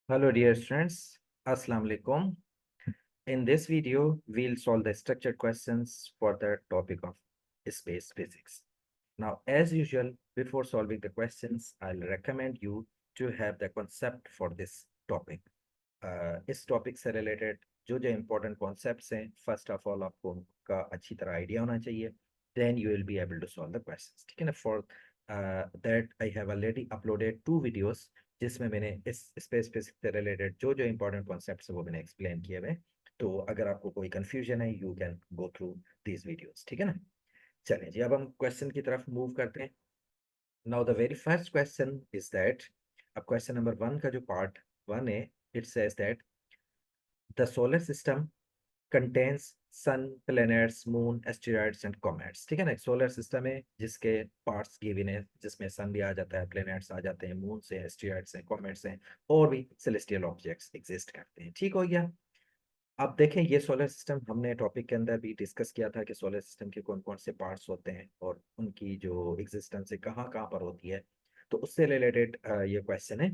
Hello dear students, Assalamu alaikum. In this video, we'll solve the structured questions for the topic of space physics. Now, as usual, before solving the questions, I'll recommend you to have the concept for this topic. इस topic से related जो जो important concepts हैं, first of all आपको उनका अच्छी तरह idea होना चाहिए, then you will be able to solve the questions. ठीक है ना। For that I have already uploaded 2 videos जिसमें मैंने इस स्पेस फिजिक्स से रिलेटेड जो जो इम्पोर्टेंट कॉन्सेप्ट्स है वो मैंने एक्सप्लेन किए हुए। तो अगर आपको कोई कंफ्यूजन है, you can go through these videos. ठीक है ना। चलें जी, अब हम क्वेश्चन की तरफ मूव करते हैं। Now the very first question is that, अब क्वेश्चन नंबर 1 का जो पार्ट 1 है, it says that the solar system contains sun, planets, moon, asteroids and comets. ठीक है ना। एक सोलर सिस्टम है जिसके पार्ट्स गिवन है, जिसमें सन भी आ जाता है, प्लैनेट्स आ जाते हैं, मून से, एस्टेरॉइड्स हैं, कॉमेट्स हैं, और भी सेलेस्टियल ऑब्जेक्ट्स एग्जिस्ट करते हैं। ठीक हो गया। अब देखें, ये सोलर सिस्टम हमने टॉपिक के अंदर भी डिस्कस किया था कि सोलर सिस्टम के कौन कौन से पार्ट्स होते हैं और उनकी जो एग्जिस्टेंस है कहाँ कहाँ पर होती है। तो उससे रिलेटेड ये क्वेश्चन है।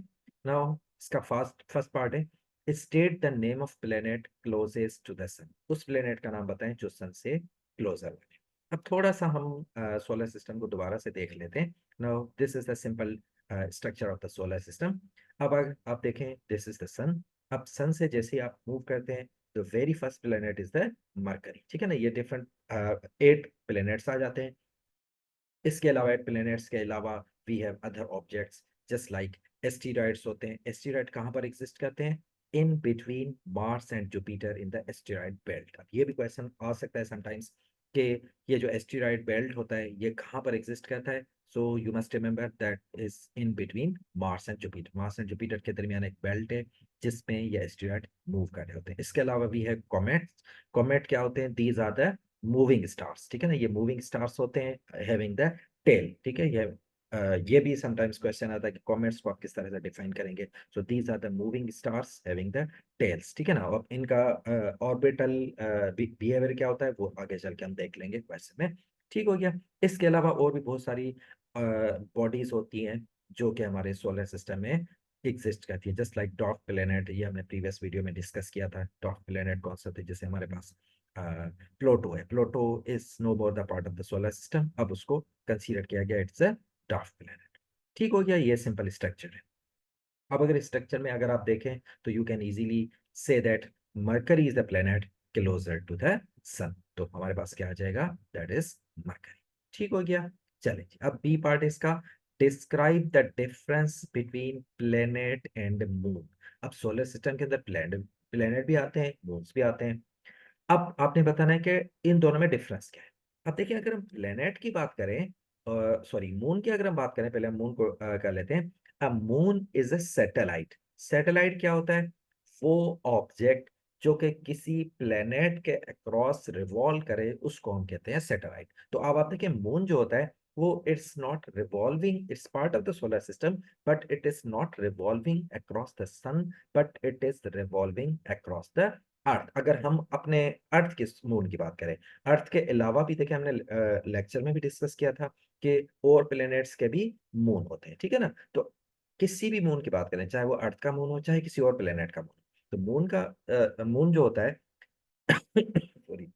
नाउ इसका फर्स्ट पार्ट है, state the name of planet closest to the sun. उस प्लेनेट का नाम बताएं जो सन से क्लोजर है। अब थोड़ा सा हम सोलर सिस्टम को दोबारा से देख लेते हैं। Now this is the simple structure of the solar system. अब अगर आप देखें, दिस इज द सन। अब सन से जैसे ही आप मूव करते हैं, the very first planet is the mercury. ठीक है ना। ये डिफरेंट 8 प्लेनेट्स आ जाते हैं। इसके अलावा 8 प्लेनेट्स के अलावा we have other objects just like asteroids होते हैं। एस्टेरॉइड कहाँ पर एग्जिस्ट करते हैं? In between Mars and Jupiter in the asteroid belt. अब ये भी क्वेश्चन आ सकता है समटाइम्स कि ये जो एस्टेरॉइड बेल्ट होता है ये कहाँ पर एग्जिस्ट करता है। So you must remember that is in between Mars and Jupiter. Mars and Jupiter के दरमियान एक बेल्ट है जिसमें ये एस्टेरॉइड मूव कर रहे होते हैं। इसके अलावा भी है कॉमेट्स। कॉमेट क्या होते हैं? These are the moving stars. ठीक है ना। ये मूविंग स्टार्स होते हैं हैविंग द टेल। ठीक है। ये भी समटाइम्स क्वेश्चन आता है कि कॉमेट्स को आप किस तरह से डिफाइन करेंगे। So these are the moving stars having the tails. ठीक है ना। और इनका ऑर्बिटल बिहेवियर क्या होता है वो आगे चल के हम देख लेंगे क्वेश्चन में। ठीक हो गया। इसके अलावा और भी बहुत सारी बॉडीज होती हैं जो कि हमारे सोलर सिस्टम में एग्जिस्ट करती है, जस्ट लाइक डॉर्फ प्लेनेट। ये हमने प्रीवियस वीडियो में डिस्कस किया था। डॉर्फ प्लेनेट कौन सा थे? जैसे हमारे पास प्लूटो है। Pluto is no more the part of the solar system. अब उसको कंसीडर किया गया, इट्स अ डॉर्फ प्लेनेट। ठीक हो गया। ये सिंपल स्ट्रक्चर है। अब अगर इस स्ट्रक्चर में अगर आप देखें तो you can easily see that Mercury is the planet closer to the sun. तो हमारे पास क्या आ जाएगा? That is Mercury. ठीक हो गया। चलिए जी, अब बी पार्ट इसका, describe the difference between planet and moon. अब सोलर सिस्टम के अंदर प्लेनेट भी आते हैं, मून्स भी आते हैं। अब आपने बताना है कि इन दोनों में डिफरेंस क्या है। अब देखिए, अगर हम प्लेनेट की बात करें, सॉरी मून की अगर हम बात करें, पहले हम मून को कर लेते हैं। A moon is a satellite. Satellite क्या होता है? वो ऑब्जेक्ट जो कि किसी प्लेनेट के अक्रॉस रिवॉल्व करे उसको हम कहते हैं सैटेलाइट। तो अब आप देखिए, मून जो होता है वो it's not revolving, it's part of the solar system, but it is not revolving across the sun, but it is revolving across the earth. अगर हम अपने अर्थ के मून की बात करें, अर्थ के अलावा भी देखिए, हमने लेक्चर में भी डिस्कस किया था कि और प्लेनेट्स के भी मून होते हैं। ठीक है ना। तो किसी भी मून की बात करें, चाहे वो अर्थ का मून हो चाहे किसी और प्लेनेट का मून, तो मून का मून जो होता है sorry,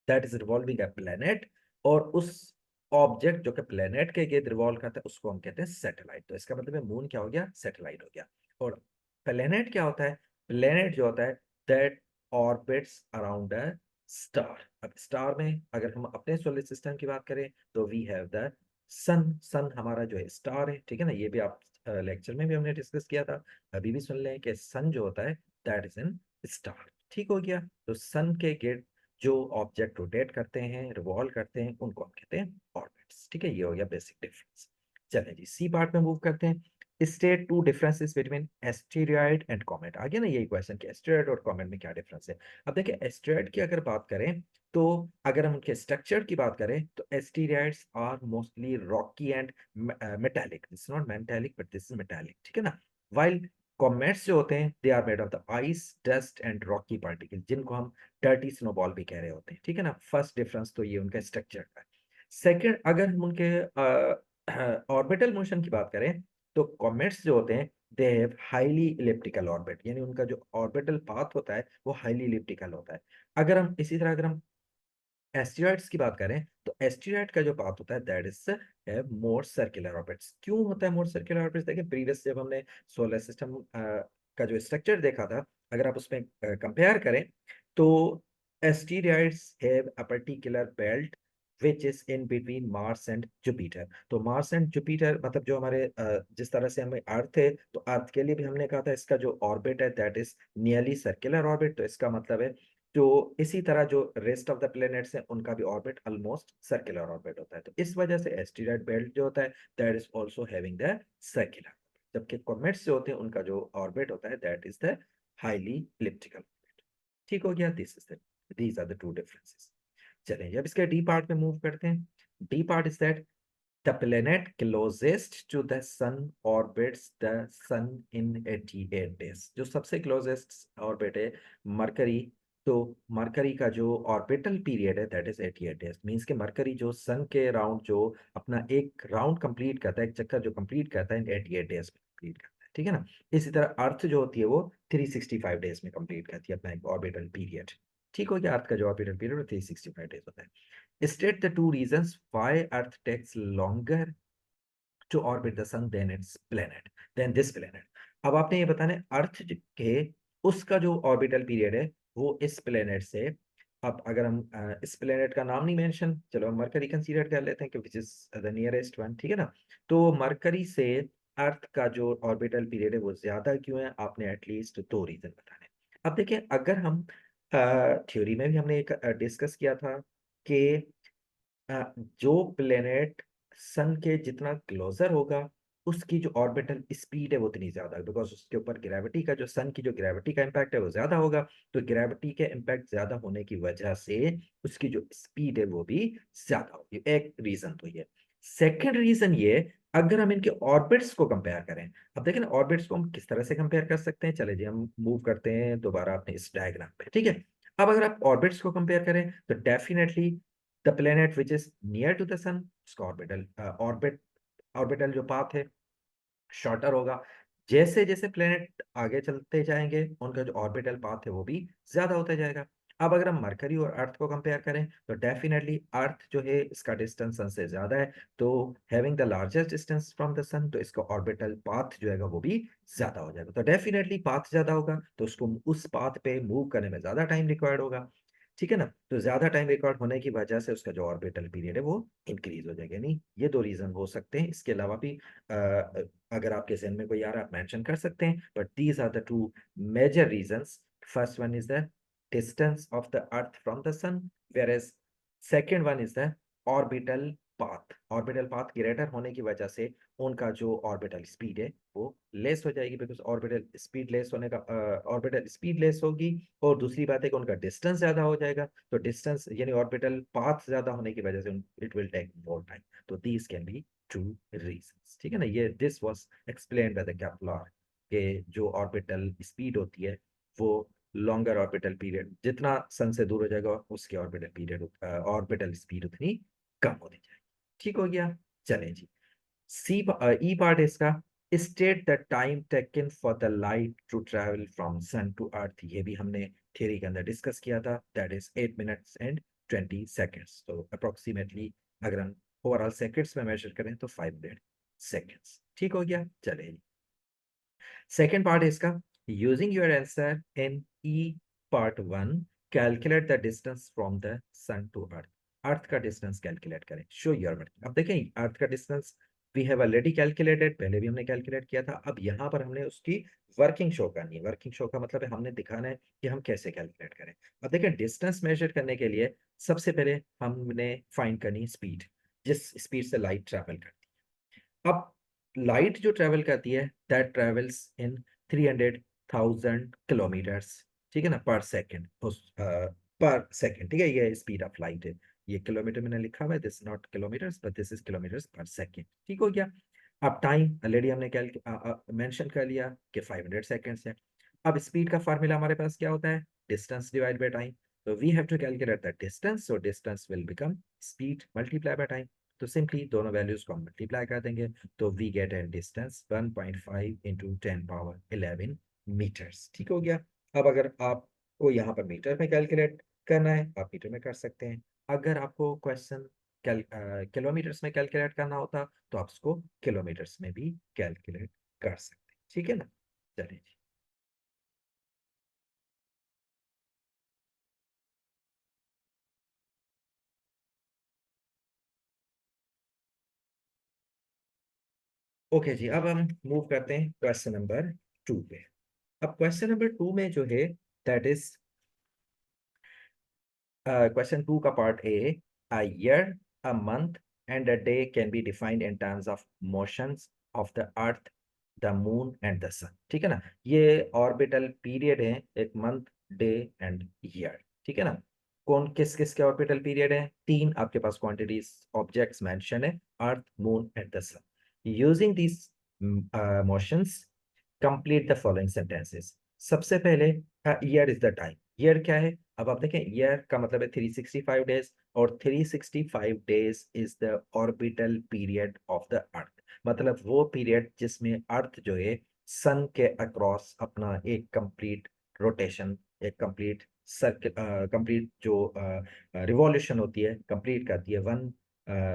that is revolving a planet. और उस ऑब्जेक्ट जो कि प्लेनेट के गिर्द रिवॉल्व करता है उसको हम कहते हैं सैटेलाइट। तो इसका मतलब है मून क्या हो गया? सैटेलाइट हो गया। और प्लेनेट क्या होता है? प्लेनेट जो होता है that orbits around a star. अब स्टार में अगर हम अपने सोलर सिस्टम की बात करें तो वी हैव द सन। सन हमारा जो है स्टार है। ठीक है ना। ये भी आप लेक्चर में भी हमने डिस्कस किया था, अभी भी सुन लें कि सन जो होता है दैट इज एन स्टार। ठीक हो गया। तो सन के गिर्द जो ऑब्जेक्ट रोटेट करते हैं, रिवॉल्व करते हैं, उनको हम कहते हैं ऑर्बिट्स। ठीक है। ये हो गया बेसिक डिफरेंस। चलें जी, सी पार्ट में मूव करते हैं। State 2 differences between asteroid and comet. आगे ना यही क्वेश्चन कि एस्टेरॉइड और कॉमेट में क्या डिफरेंस है। अब देखिए, एस्टेरॉइड की अगर बात करें तो अगर हम उनके स्ट्रक्चर की बात करें तो asteroids are mostly rocky and metallic. This not metallic but this is metallic. ठीक है ना। वाइल कॉमेट्स जो होते हैं they are made of the ice, dust and rocky particle, जिनको हम डर्टी स्नोबॉल भी कह रहे होते हैं। ठीक है ना। फर्स्ट डिफरेंस तो ये उनका स्ट्रक्चर का है। सेकंड, अगर हम उनके ऑर्बिटल मोशन की बात करें तो कॉमेट्स जो होते हैं they have highly elliptical orbit, यानी उनका जो ऑर्बिटल पाथ होता है वो हाईली इलिप्टिकल होता है। अगर हम इसी तरह अगर हम एस्टेरॉइड्स की बात करें तो एस्टेरॉइड का जो पाथ होता है that is more circular orbits. क्यों होता है मोर सर्कुलर ऑर्बिट्स? देखिए प्रीवियस जब हमने सोलर सिस्टम का जो स्ट्रक्चर देखा था, अगर आप उसमें कंपेयर करें तो asteroids have a particular belt which is in between Mars and Jupiter. तो मार्स एंड जुपिटर मतलब जो हमारे जिस तरह से हमें अर्थ है, तो अर्थ के लिए भी हमने कहा था इसका जो ऑर्बिट है that is nearly circular orbit. तो इसका मतलब है जो इसी तरह जो रेस्ट ऑफ द प्लैनेट्स हैं उनका भी ऑर्बिट ऑलमोस्ट सर्कुलर ऑर्बिट होता है। तो इस वजह से एस्टेरॉइड बेल्ट जो होता है that is also having the circular, जबकि कॉमेट्स जो होते हैं उनका जो ऑर्बिट होता है that is the highly elliptical. ठीक हो गया, this is the these are the two differences. चलिए अब इसके डी पार्ट में मूव करते हैं। D part is that the planet closest to the sun orbits the sun in 88 days। जो सबसे क्लोजेस्ट ऑर्बिट है मरकरी, तो मरकरी का जो ऑर्बिटल पीरियड है दैट इज 88 डेज। मींस कि मरकरी जो सन के राउंड जो अपना एक राउंड कंप्लीट करता है, एक चक्कर जो कंप्लीट करता है इन 88 डेज में कंप्लीट करता है, ठीक है ना। इसी तरह अर्थ जो होती है वो 365 डेज में कंप्लीट करती है अपना एक ऑर्बिटल पीरियड। ठीक हो गया, अर्थ का जो ऑर्बिटल पीरियड 365 डेज होता है। State the two reasons why Earth takes longer to orbit the sun than this planet। अब आपने ये बताना है अर्थ के उसका जो ऑर्बिटल पीरियड है वो इस प्लेनेट से, अब अगर हम इस प्लेनेट का नाम नहीं मेंशन, चलो हम मरकरी कंसीडर कर लेते हैं कि which is the nearest one, ठीक है ना। तो मरकरी से अर्थ का जो ऑर्बिटल पीरियड है वो ज्यादा क्यों है, आपने एटलीस्ट दो रीजन बताने। अब देखिए अगर हम थ्योरी में भी हमने एक डिस्कस किया था कि जो प्लेनेट सन के जितना क्लोजर होगा उसकी जो ऑर्बिटल स्पीड है वो उतनी ज्यादा है, बिकॉज उसके ऊपर ग्रेविटी का जो सन की जो ग्रेविटी का इम्पैक्ट है वो ज्यादा होगा। तो ग्रेविटी के इम्पैक्ट ज्यादा होने की वजह से उसकी जो स्पीड है वो भी ज्यादा होगी, एक रीजन तो ये। सेकंड रीजन ये, अगर हम इनके ऑर्बिट्स को कंपेयर करें, अब देखें ना ऑर्बिट्स को हम किस तरह से कंपेयर कर सकते हैं। चले जी हम मूव करते हैं दोबारा अपने इस डायग्राम पे, ठीक है। अब अगर आप ऑर्बिट्स को कंपेयर करें तो definitely the planet which is near to the sun उसका ऑर्बिटल जो पाथ है शॉर्टर होगा। जैसे जैसे प्लेनेट आगे चलते जाएंगे उनका जो ऑर्बिटल पाथ है वो भी ज्यादा होता जाएगा। अब अगर हम मरकरी और अर्थ को कंपेयर करें तो डेफिनेटली अर्थ जो है इसका डिस्टेंस सन से ज्यादा है, तो having the largest distance from the sun तो इसका ऑर्बिटल पाथ जो है वो भी ज्यादा हो जाएगा। तो डेफिनेटली पाथ ज्यादा होगा तो उसको उस पाथ पे मूव करने में ज्यादा टाइम रिक्वायर्ड होगा, ठीक है ना। तो ज्यादा टाइम रिकॉर्ड होने की वजह से उसका जो ऑर्बिटल पीरियड है वो इंक्रीज हो जाएगा। नहीं, ये दो रीजन हो सकते हैं, इसके अलावा भी अगर आपके जहन में कोई आ रहा है आप मेंशन कर सकते हैं, but these are the two major reasons. First one is the distance of the earth from the sun, whereas second one is the orbital path. Orbital path greater होने की वजह से उनका जो ऑर्बिटल स्पीड है वो less हो जाएगी, बिकॉज ऑर्बिटल स्पीड लेस होने का ऑर्बिटल स्पीड लेस होगी। और दूसरी बात है कि उनका डिस्टेंस ज्यादा हो जाएगा, तो डिस्टेंस यानी ऑर्बिटल पाथ ज्यादा होने की वजह से it will take more time. तो these can be two reasons, ठीक है ना। ये this was explained by the Kepler कि जो ऑर्बिटल स्पीड होती है वो लॉन्गर ऑर्बिटल पीरियड जितना सन से दूर हो जाएगा उसकी ऑर्बिटल पीरियड ऑर्बिटल स्पीड उतनी कम होती जाएगी। ठीक हो गया, चलें जी। सी ई पार्ट इसका, state the time taken for the light to travel from sun to earth. ये भी हमने थ्योरी के अंदर डिस्कस किया था, that is 8 minutes and 20 seconds. तो अप्रोक्सीमेटली अगर हम ओवरऑल सेकेंड्स में मेजर करें तो 500 सेकेंड्स। ठीक हो गया, चलिए सेकेंड पार्ट है इसका, using your answer in E part one calculate the distance from the sun to earth. Earth का डिस्टेंस कैलकुलेट करें, शो योर वर्क। अब देखें अर्थ का distance we have already calculated, पहले भी हमने कैलकुलेट किया था। अब यहाँ पर हमने उसकी वर्किंग शो करनी है। वर्किंग शो का मतलब है हमने दिखाना है कि हम कैसे कैलकुलेट करें। अब देखें डिस्टेंस मेजर करने के लिए सबसे पहले हमने फाइंड करनी स्पीड, जिस स्पीड से लाइट ट्रैवल करती है। अब लाइट जो ट्रेवल करती है दैट ट्रेवल्स इन 300,000 किलोमीटर्स, ठीक है ना, पर सेकेंड। पर सेकेंड, ठीक है, ये स्पीड ऑफ लाइट है। ये किलोमीटर मैंने लिखा हुआ है, this not kilometres but this is kilometres पर सेकेंड। ठीक हो गया। अब टाइम ऑलरेडी हमने मेंशन कर लिया कि 500 सेकेंड्स है। अब स्पीड का फार्मूला हमारे पास क्या होता है, डिस्टेंस डिवाइड बाय टाइम। तो we have to calculate the distance, so distance will become speed multiply by time. तो सिंपली दोनों वैल्यूज को हम मल्टीप्लाई कर देंगे, तो we get an distance 1.5 into 10 power 11 metres. ठीक हो गया। अब अगर आपको यहाँ पर मीटर में कैलकुलेट करना है, आप मीटर में कर सकते हैं। अगर आपको क्वेश्चन किलोमीटर्स में कैलकुलेट करना होता तो आप उसको किलोमीटर्स में भी कैलकुलेट कर सकते हैं। ठीक है ना। चलिए जी। ओके जी, अब हम मूव करते हैं क्वेश्चन नंबर 2 पे। अब क्वेश्चन नंबर 2 में जो है, दैट इज क्वेश्चन 2 का part A, a year, a month and a day can be defined in terms of motions of the earth, the moon and the sun. ठीक है ना। ये ऑर्बिटल पीरियड है, एक मंथ, डे एंड ईयर। ठीक है ना। कौन किस किस के ऑर्बिटल पीरियड है? तीन आपके पास क्वांटिटीज ऑब्जेक्ट्स मेंशन है, earth, moon and the sun. Using this motions complete the following sentences. सबसे पहले year is the time. Year क्या है? अब आप देखें, ईयर का मतलब है 365 डेज, और 365 days is the orbital period of the अर्थ। मतलब वो पीरियड जिसमें अर्थ जो है सन के अक्रॉस अपना एक कंप्लीट रोटेशन, एक कंप्लीट सर्कल, कंप्लीट जो रिवॉल्यूशन होती है, कंप्लीट करती है, वन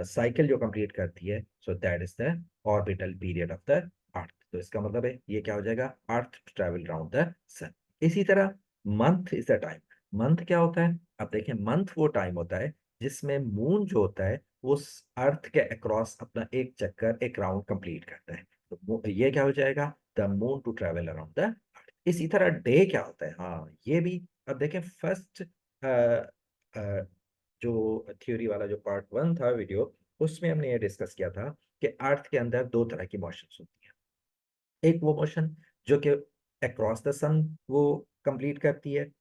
साइकिल जो कंप्लीट करती है, so that is the orbital period of the अर्थ। तो इसका मतलब है ये क्या हो जाएगा? अर्थ ट्रेवल अराउंड द सन। इसी तरह month is the time. Month क्या होता है? अब देखें, मंथ वो टाइम होता है जिसमें मून जो होता है वो अर्थ के अक्रॉस अपना एक चक्कर, एक राउंड कंप्लीट करता है। तो ये क्या हो जाएगा? The moon to travel around the earth. इसी तरह डे क्या होता है? हाँ, ये भी अब देखें, फर्स्ट जो थ्योरी वाला जो पार्ट 1 था वीडियो, उसमें हमने ये डिस्कस किया था कि अर्थ के अंदर दो तरह की मोशंस होती है। एक वो मोशन जो कि अक्रॉस द सन वो कंप्लीट करती है।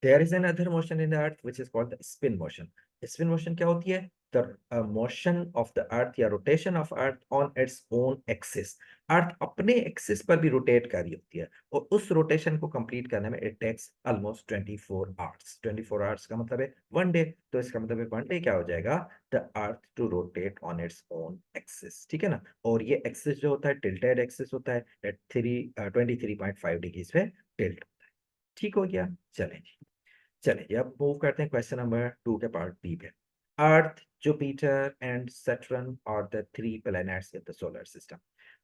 There is another motion in the earth which is called the spin motion. Spin motion क्या होती है? The motion of the earth या rotation of earth on its own axis. अर्थ अपने एक्सिस पर भी रोटेट कर रही होती है, और उस रोटेशन को कंप्लीट करने में it takes almost 24 hours. 24 hours का मतलब है 1 डे। तो इसका मतलब है 1 डे क्या हो जाएगा? The earth to rotate on its own axis. ठीक है ना। और ये एक्सिस जो होता है टिल्टेड एक्सिस होता है, एट 23.5 डिग्रीज पे टिल्ट। ठीक हो गया। चलें, चलिए अब मूव करते हैं क्वेश्चन नंबर 2 के पार्ट बी पे। Earth, Jupiter and Saturn are the three planets in the solar system.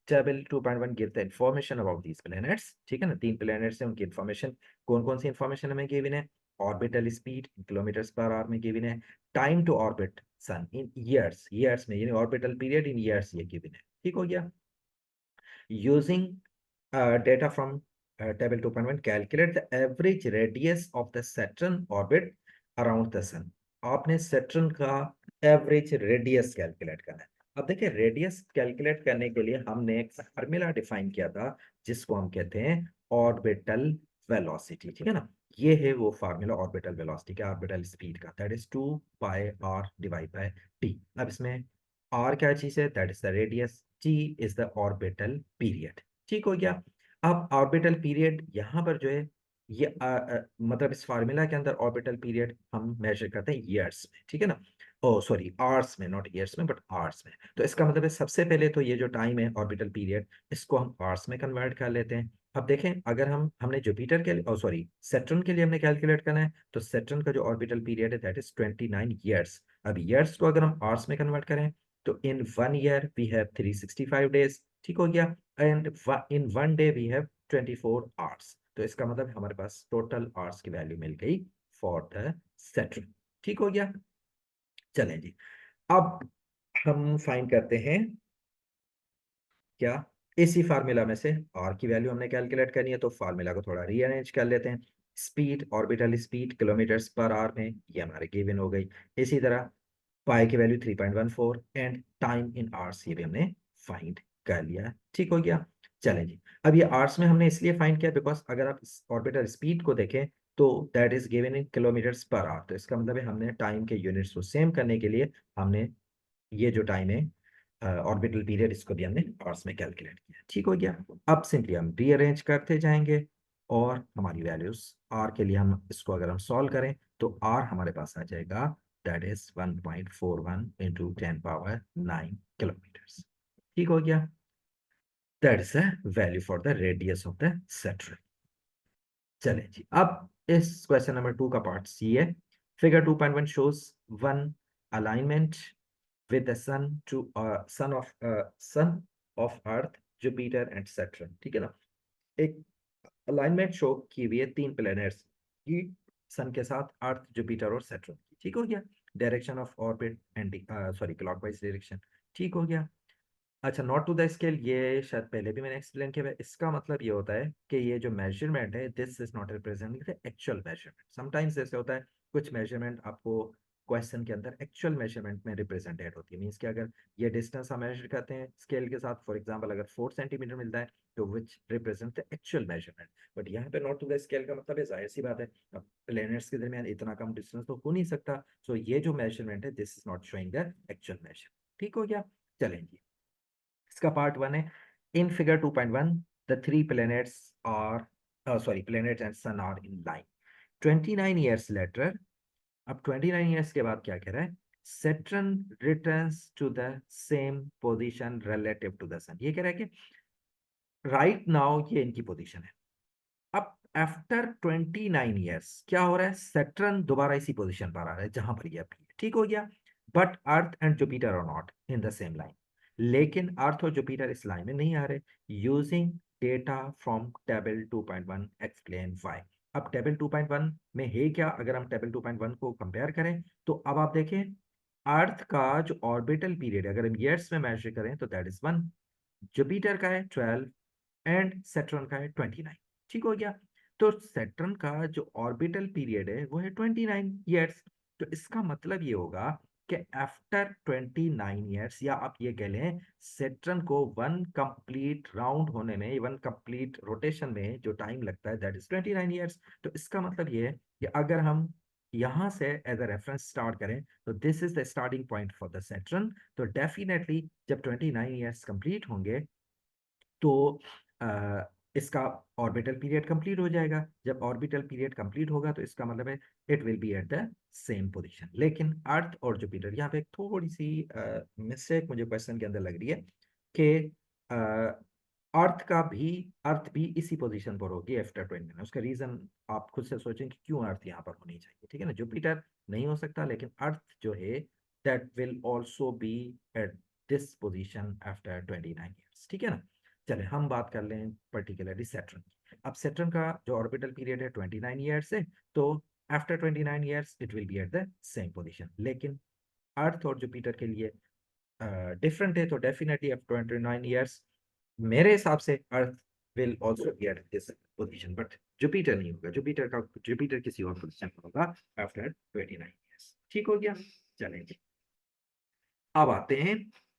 Table 2.1 give the information about these planets. ठीक है ना। तीन प्लैनेट्स हैं, उनकी इंफॉर्मेशन, कौन कौन सी इंफॉर्मेशन हमें गिवन है? Orbital speed kilometres per hour में गिवन है, time to orbit sun in years, years में, यानी ऑर्बिटल पीरियड इन ईयर्स ये गिवन है। ठीक हो गया। Using data from table 2.1, calculate the average radius of the Saturn orbit around the sun. आपने Saturn का एवरेज रेडियस कैलकुलेट करना है। अब देखिए, रेडियस कैलकुलेट करने के लिए हमने एक फार्मूला डिफाइन किया था जिसको हम कहते हैं ऑर्बिटल वेलोसिटी। ठीक है ना। ये है वो फार्मूला ऑर्बिटल वेलोसिटी का, ऑर्बिटल स्पीड का, that is 2 pi r divide by t। अब इसमें r क्या चीज है? That is the radius, t is the orbital period. ठीक हो गया। अब ऑर्बिटल पीरियड यहाँ पर जो है, ये मतलब इस फार्मूला के अंदर ऑर्बिटल पीरियड हम मेजर करते हैं ईयर्स में। ठीक है ना। ओ सॉरी, आवर्स में, नॉट ईयर्स में बट आवर्स में। तो इसका मतलब है सबसे पहले तो ये जो टाइम है ऑर्बिटल पीरियड, इसको हम आवर्स में कन्वर्ट कर लेते हैं। अब देखें, अगर हमने जुपिटर के लिए, ओ सॉरी, सैटर्न के लिए हमने कैलकुलेट करना है, तो सैटर्न का जो ऑर्बिटल पीरियड है दैट इज 29 ईयर्स। अब ईयर्स को अगर हम आवर्स में कन्वर्ट करें, तो in 1 year we have 365 days. ठीक हो गया। And in 1 day we have 24 hours. तो इसका मतलब हमारे पास टोटल आवर्स की वैल्यू मिल गई फॉर द सेट्रन। ठीक हो गया। चलें जी, अब हम फाइंड करते हैं क्या, इसी फार्मूला में से आर की वैल्यू हमने कैलकुलेट करनी है, तो फार्मूला को थोड़ा रीअरेंज कर लेते हैं। Speed, orbital speed kilometres per hour में, ये हमारे गिवन हो गई। इसी तरह पाई की value 3.14 and time in hours, ये भी हमने फाइंड कर लिया। ठीक हो गया। चलें जी, अब ये आवर्स में हमने इसलिए फाइंड किया बिकॉज अगर आप ऑर्बिटल स्पीड को देखें तो that is given in kilometres per our. तो इसका मतलब है हमने टाइम के यूनिट्स को सेम करने के लिए हमने ये जो टाइम है ऑर्बिटल पीरियड, इसको भी हमने आवर्स में कैलकुलेट किया। ठीक हो गया। अब सिंपली हम रीअरेंज करते जाएंगे, और हमारी वैल्यूज आर के लिए हम इसको अगर हम सॉल्व करें तो आर हमारे पास आ जाएगा that is 1.41 into 10 power 9 kilometres. ठीक हो गया, that is the value for the radius of the Saturn. चलें जी, अब इस क्वेश्चन नंबर 2 का पार्ट सी है। Figure 2.1 shows one alignment with the sun to sun of earth, Jupiter and Saturn। ठीक है ना, एक अलाइनमेंट शो की हुई है तीन प्लैनेट्स की, सन के साथ अर्थ, जुपिटर और सैटर्न की। ठीक हो गया, direction of orbit and sorry clockwise direction. ठीक हो गया। अच्छा, नॉट टू द स्केल, ये शायद पहले भी मैंने एक्सप्लेन किया है। इसका मतलब ये होता है कि ये जो मेजरमेंट है, this is not representing the actual measurement. Sometimes ऐसे होता है, कुछ मेजरमेंट आपको क्वेश्चन के अंदर एक्चुअल मेजरमेंट में रिप्रेजेंटेड होती है। मीन्स कि अगर ये डिस्टेंस हम मेजर करते हैं स्केल के साथ, फॉर एग्जांपल अगर 4 सेंटीमीटर मिलता है तो which represent the actual measurement. But यहाँ पे नॉट टू द स्केल का मतलब है, जाहिर सी बात है, अब प्लैनेट्स के दरमियान इतना कम डिस्टेंस तो हो नहीं सकता। सो ये जो मेजरमेंट है, this is not showing the actual measure. ठीक हो गया। चलें जी, इसका पार्ट 1 है। In figure 2.1 the three planets are sorry planets and sun are in line 29 years later. अब 29 ईयर्स के बाद क्या कह रहा है, Saturn returns to the same position relative to the sun. ये कह रहा है कि राइट नाउ ये इनकी पोजीशन है। अब आफ्टर 29 ईयर्स क्या हो रहा है, सेट्रन दोबारा इसी पोजीशन पर आ रहा है जहां पर ये अभी है। ठीक हो गया। But earth and Jupiter are not in the same line. लेकिन अर्थ और जुपिटर इस लाइन में नहीं आ रहे। Using data from table 2.1 explain why. अब टेबल 2.1 में है क्या, अगर हम टेबल 2.1 को कंपेयर करें तो अब आप देखें, अर्थ का जो ऑर्बिटल पीरियड है अगर हम ईयर्स में मेजर करें तो दैट इज 1, जुपिटर का है 12 एंड सेट्रन का है 29। ठीक हो गया। तो सेट्रन का जो ऑर्बिटल पीरियड है वो है 29 ईयर्स। तो इसका मतलब ये होगा कि आफ्टर 29 ईयर्स, या आप ये कह लें सेट्रन को वन कंप्लीट राउंड होने में, वन कंप्लीट रोटेशन में जो टाइम लगता है दैट इज 29 ईयर्स। तो इसका मतलब ये है कि अगर हम यहां से एज अ रेफरेंस स्टार्ट करें तो this is the starting point for the Saturn. तो डेफिनेटली जब 29 ईयर्स कंप्लीट होंगे तो इसका ऑर्बिटल पीरियड कंप्लीट हो जाएगा। जब ऑर्बिटल पीरियड कंप्लीट होगा तो इसका मतलब है it will B eight the same position. लेकिन अर्थ और जुपिटर, यहाँ पे एक थोड़ी सी मिस्टेक मुझे क्वेश्चन के अंदर लग रही है कि अर्थ भी इसी पोजीशन पर होगी आफ्टर 29। उसका रीजन आप खुद से सोचें कि क्यों अर्थ यहाँ पर होनी चाहिए। ठीक है ना, जुपिटर नहीं हो सकता, लेकिन अर्थ जो है that will also be at this position after 29 years. ठीक है ना। चले हम बात कर लें पर्टिकुलरली सैटर्न की। अब सैटर्न का जो ऑर्बिटल पीरियड है 29 ईयर्स है, तो after 29 years it will B eight the same position. लेकिन अर्थ और जुपिटर के लिए डिफरेंट है, तो डेफिनेटली आफ्टर 29 ईयर्स मेरे हिसाब से earth will also be at this position, but Jupiter नहीं होगा। जुपिटर किसी और पोजीशन पर होगा आफ्टर 29 ईयर्स। ठीक हो गया। चलेंगे, अब आते हैं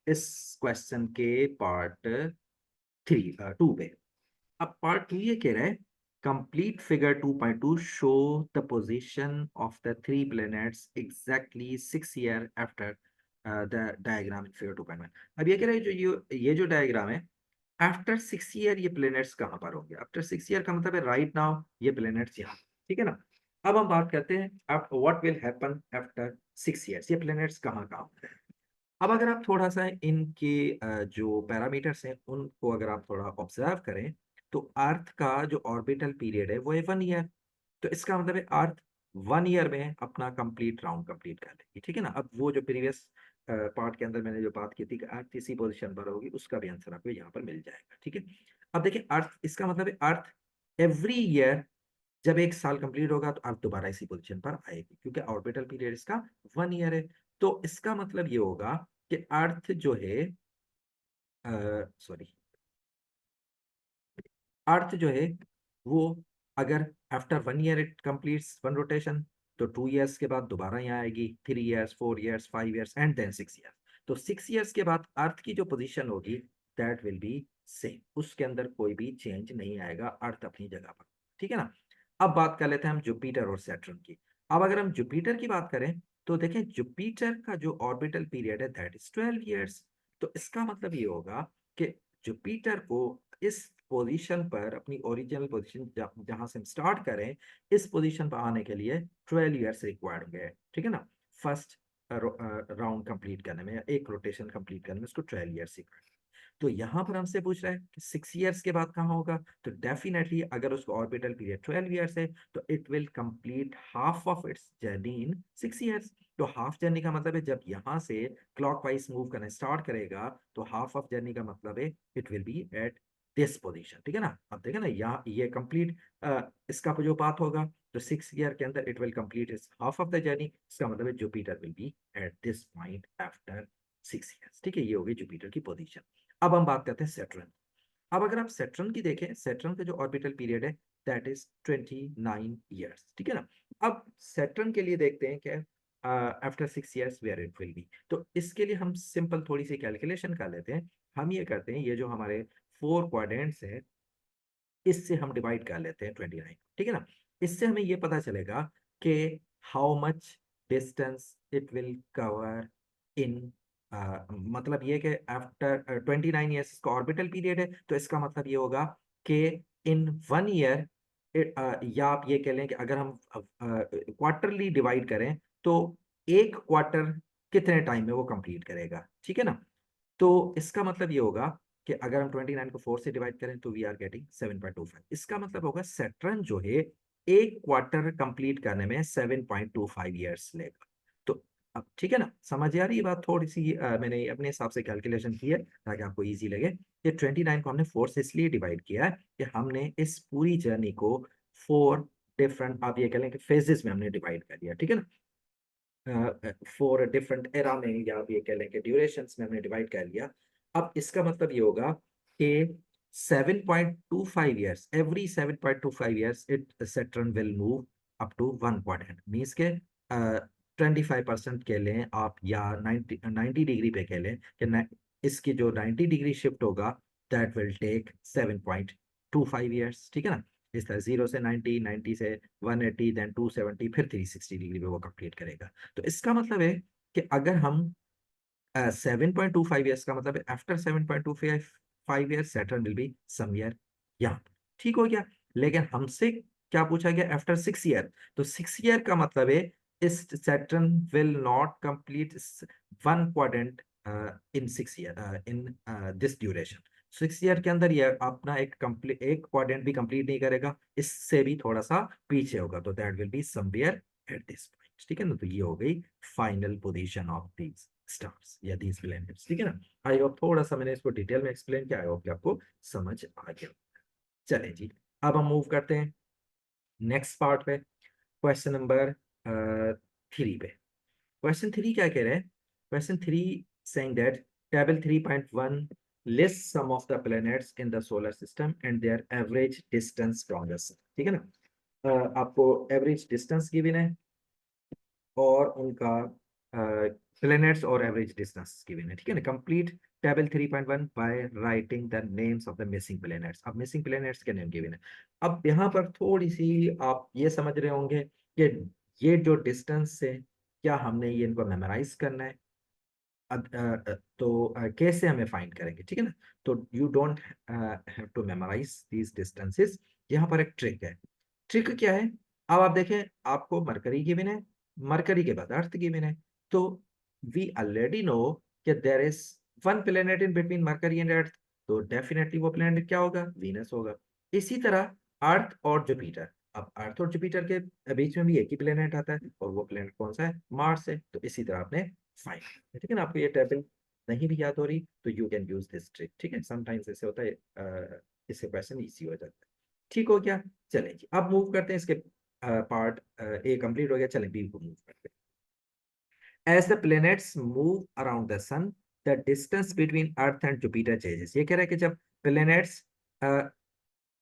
इस क्वेश्चन के पार्ट 2 पे। अब पार्ट 2 ये कह रहा है, complete figure 2.2 show the position of the three planets exactly 6 year after the diagram in figure 2.1। अब ये कह रहा है जो ये जो डायग्राम है, आफ्टर 6 ईयर ये प्लैनेट्स कहाँ पर होंगे। आफ्टर 6 ईयर का मतलब है राइट नाउ ये प्लैनेट्स यहाँ। ठीक है ना। अब हम बात करते हैं अब what will happen after 6 years, ये प्लैनेट्स कहाँ कहाँ होंगे। अब अगर आप थोड़ा सा इनके जो पैरामीटर्स हैं उनको अगर आप थोड़ा ऑब्जर्व करें, तो अर्थ का जो ऑर्बिटल पीरियड है वो है 1 ईयर। तो इसका मतलब है अर्थ 1 ईयर में अपना कंप्लीट राउंड कंप्लीट कर लेगी। ठीक है ना। अब वो जो प्रीवियस पार्ट के अंदर मैंने जो बात की थी कि अर्थ इसी पोजीशन पर होगी, उसका भी आंसर आपको यहाँ पर मिल जाएगा। ठीक है। अब देखिए अर्थ, इसका मतलब है अर्थ एवरी ईयर जब एक साल कंप्लीट होगा तो अर्थ दोबारा इसी पोजीशन पर आएगी, क्योंकि ऑर्बिटल पीरियड इसका 1 ईयर है। तो इसका मतलब ये होगा कि अर्थ जो है सॉरी अर्थ जो है वो अगर after 1 year it completes one rotation, तो 2 ईयर्स के बाद दोबारा यहाँ आएगी, 3 years, 4 years, 5 years and then 6 years. तो 6 ईयर्स के बाद अर्थ की जो पोजीशन होगी दैट विल बी सेम, उसके अंदर कोई भी चेंज नहीं आएगा, अर्थ अपनी जगह पर। ठीक है ना। अब बात कर लेते हैं हम जुपिटर और सैटर्न की। अब अगर हम जुपिटर की बात करें तो देखें जुपिटर का जो ऑर्बिटल पीरियड है दैट इज 12 ईयर्स। तो इसका मतलब ये होगा कि जुपिटर को इस पोजीशन पर, अपनी ओरिजिनल पोजीशन जहां से हम स्टार्ट करें, इस पोजीशन पर आने के लिए 12 ईयर्स रिक्वायर्ड होंगे। ठीक है ना। फर्स्ट राउंड कंप्लीट करने में, या एक रोटेशन कंप्लीट करने में उसको 12 ईयर्स ही। तो यहाँ पर हमसे पूछ रहा है कि 6 ईयर्स के बाद कहाँ होगा, तो डेफिनेटली अगर उसको ऑर्बिटल पीरियड 12 ईयर्स है तो it will complete half of its journey in 6 years. तो हाफ जर्नी का मतलब है जब यहाँ से क्लॉकवाइज मूव करना स्टार्ट करेगा तो हाफ ऑफ जर्नी का मतलब है it will B at this position, ठीक है ना। अब देखें ना, यहाँ ये कंप्लीट इसका जो पाथ होगा तो 6 ईयर के अंदर it will complete it's half of the journey, इसका मतलब है Jupiter will be at this point after 6 years, ठीक है। ये होगी जुपिटर की पोजीशन। अब हम बात करते हैं सेट्रन। अब अगर आप सेट्रन की देखें, सेट्रन का जो ऑर्बिटल पीरियड है दैट इज 29 ईयर्स, ठीक है ना। अब सेट्रन के लिए देखते हैं कि after 6 years where it will be. तो इसके लिए हम सिंपल थोड़ी सी कैलकुलेशन कर लेते हैं। हम ये करते हैं, ये जो हमारे 4 क्वाड्रेंट्स है इससे हम डिवाइड कर लेते हैं 29, ठीक है ना। इससे हमें ये पता चलेगा कि how much distance it will cover in, मतलब ये कि आफ्टर 29 ईयर्स का ऑर्बिटल पीरियड है, तो इसका मतलब ये होगा कि इन 1 ईयर, या आप ये कह लें कि अगर हम क्वार्टरली डिवाइड करें तो एक क्वार्टर कितने टाइम में वो कंप्लीट करेगा, ठीक है ना। तो इसका मतलब ये होगा कि अगर हम 29 को 4 से डिवाइड करें तो वी आर गेटिंग 7.25। इसका मतलब होगा सेट्रन जो है एक क्वार्टर कंप्लीट करने में 7.25 ईयर्स लेगा। तो अब ठीक है ना, समझ आ रही है बात थोड़ी सी। मैंने अपने हिसाब से कैलकुलेशन की है ताकि आपको इजी लगे। ये 29 को हमने 4 से इसलिए डिवाइड किया है कि हमने इस पूरी जर्नी को 4 डिफरेंट, आप ये कह लें कि फेजेस में हमने डिवाइड कर दिया, ठीक है ना। 4 डिफरेंट एरा में, या आप ये कह लें कि ड्यूरेशंस में हमने डिवाइड कर लिया। अब इसका मतलब ये होगा कि 7.25 years, every 7.25 years it Saturn will move up to 1 quadrant, means के 25% के लें आप, या 90 डिग्री पे कह लें कि इसकी जो 90 डिग्री शिफ्ट होगा दैट विल टेक 7.25 ईयर्स, ठीक है ना। इस तरह 0 से 90, 90 से 180, देन 270, फिर 360 डिग्री पे वो कंप्लीट करेगा। तो इसका मतलब है कि अगर हम 7.25 ईयर्स का मतलब है after 7.25 years Saturn will be somewhere यहाँ, ठीक हो गया। लेकिन हमसे क्या पूछा गया, आफ्टर 6 ईयर। तो 6 ईयर का मतलब है इस Saturn will not complete 1 quadrant in 6 year, in this duration. 6 year के अंदर ये अपना एक क्वाड्रेंट भी कंप्लीट नहीं करेगा, इससे भी थोड़ा सा पीछे होगा, तो that will be somewhere at this point, ठीक है ना। तो ये हो गई final position of these stars या दीज प्लैनेट्स, ठीक है ना। आई होप थोड़ा सा मैंने इसको डिटेल में एक्सप्लेन किया, आई होप कि आपको समझ आ गया। चलें जी, अब हम मूव करते हैं नेक्स्ट पार्ट पे, क्वेश्चन नंबर 3 पे। क्वेश्चन 3 क्या कह रहे हैं, question 3 saying that table 3.1 lists some of the planets in the solar system and their average distance from the sun, ठीक है ना। आपको एवरेज डिस्टेंस गिवन है और उनका प्लैनेट्स और एवरेज डिस्टेंस गिवन है, ठीक है ना। Complete table 3.1 by writing the names of the missing planets. अब मिसिंग प्लैनेट्स के नेम गिवन है। अब यहाँ पर थोड़ी सी आप ये समझ रहे होंगे कि ये जो डिस्टेंस है क्या हमने ये इनको मेमोराइज करना है। तो कैसे हमें फाइंड करेंगे, ठीक है ना। तो you don't have to memorise these distances. यहाँ पर एक ट्रिक है। ट्रिक क्या है, अब आप देखें आपको मरकरी गिवन है, मरकरी के बाद अर्थ गिवन है। तो वी ऑलरेडी नो कि there is one planet in between Mercury and earth, तो डेफिनेटली वो प्लेनेट क्या होगा, वीनस होगा। इसी तरह अर्थ और जुपिटर, अब अर्थ और जुपिटर के बीच में भी एक ही प्लेनेट आता है और वो प्लेनेट कौन सा है, मार्स है। तो इसी तरह आपने फाइंड, ठीक है ना। आपको ये टेबल नहीं भी याद हो रही तो you can use this trick, ठीक है। समटाइम्स ऐसे होता है, इससे क्वेश्चन इजी हो जाता है, ठीक हो गया। चलें जी, अब मूव करते हैं इसके पार्ट ए कंप्लीट हो गया, चलें बी को मूव करते हैं। As the planets move around the sun the distance between earth and Jupiter changes. ये कह रहा है कि जब planets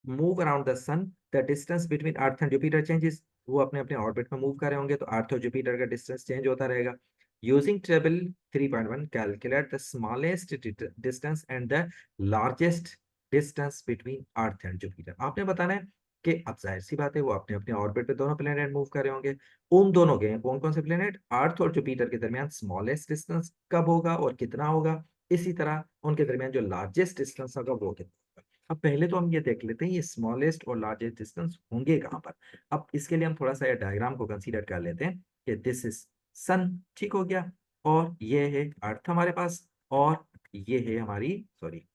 move around the sun the distance between earth and Jupiter changes, वो अपने अपने ऑर्बिट में मूव कर रहे होंगे तो अर्थ और जुपिटर का डिस्टेंस चेंज होता रहेगा। Using table 3.1 calculate the smallest distance and the largest distance between earth and Jupiter. आपने बताना है कि अब जाहिर सी बात है वो अपने अपने ऑर्बिट पे दोनों प्लेनेट मूव कर रहे होंगे। उन दोनों के कौन कौन से प्लेनेट, अर्थ और जुपिटर के दरमियान स्मॉलेस्ट डिस्टेंस कब होगा और कितना होगा, इसी तरह उनके दरमियान जो लार्जेस्ट डिस्टेंस होगा वो कितना होगा। अब पहले तो हम ये देख लेते हैं ये स्मॉलेस्ट और लार्जेस्ट डिस्टेंस होंगे कहाँ पर। अब इसके लिए हम थोड़ा सा डायग्राम को कंसीडर कर लेते हैं कि दिस इज सन, ठीक हो गया, और ये है अर्थ हमारे पास, और ये है हमारी सॉरी,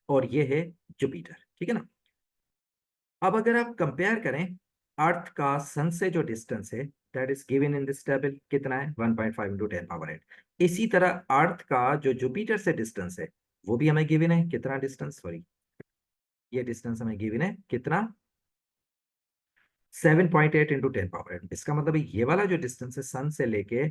और ये है जुपिटर, ठीक है ना। अब अगर आप कंपेयर करें अर्थ का सन से जो डिस्टेंस है, that is given in this table, कितना है 1.5 इंटू 10 पावर 8। इसी तरह अर्थ का जो जुपिटर से डिस्टेंस है वो भी हमें गिवन है, कितना डिस्टेंस, सॉरी ये डिस्टेंस हमें गिवन है कितना, 7.8 इंटू 10 पावर 8। इसका मतलब ये वाला जो डिस्टेंस है सन से लेके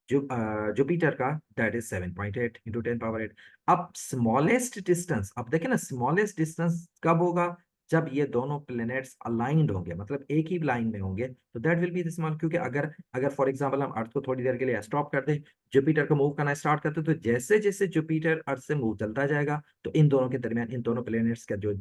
जुपिटर का, दैट इज 7.8 इंटू 10 पावर 8। अब स्मॉलेस्ट डिस्टेंस, अब देखें ना स्मॉलेस्ट डिस्टेंस कब होगा, जब ये दोनों प्लैनेट्स अलाइंड होंगे, मतलब एक ही लाइन में होंगे, तो that will be the small. क्योंकि अगर अगर फॉर एग्जांपल हम अर्थ को थोड़ी देर के लिए स्टॉप कर दें, जुपिटर को मूव करना स्टार्ट करते, तो जैसे जैसे जुपिटर अर्थ से मूव चलता जाएगा, तो इन दोनों के दरमियान, इन दोनों प्लैनेट्स का जो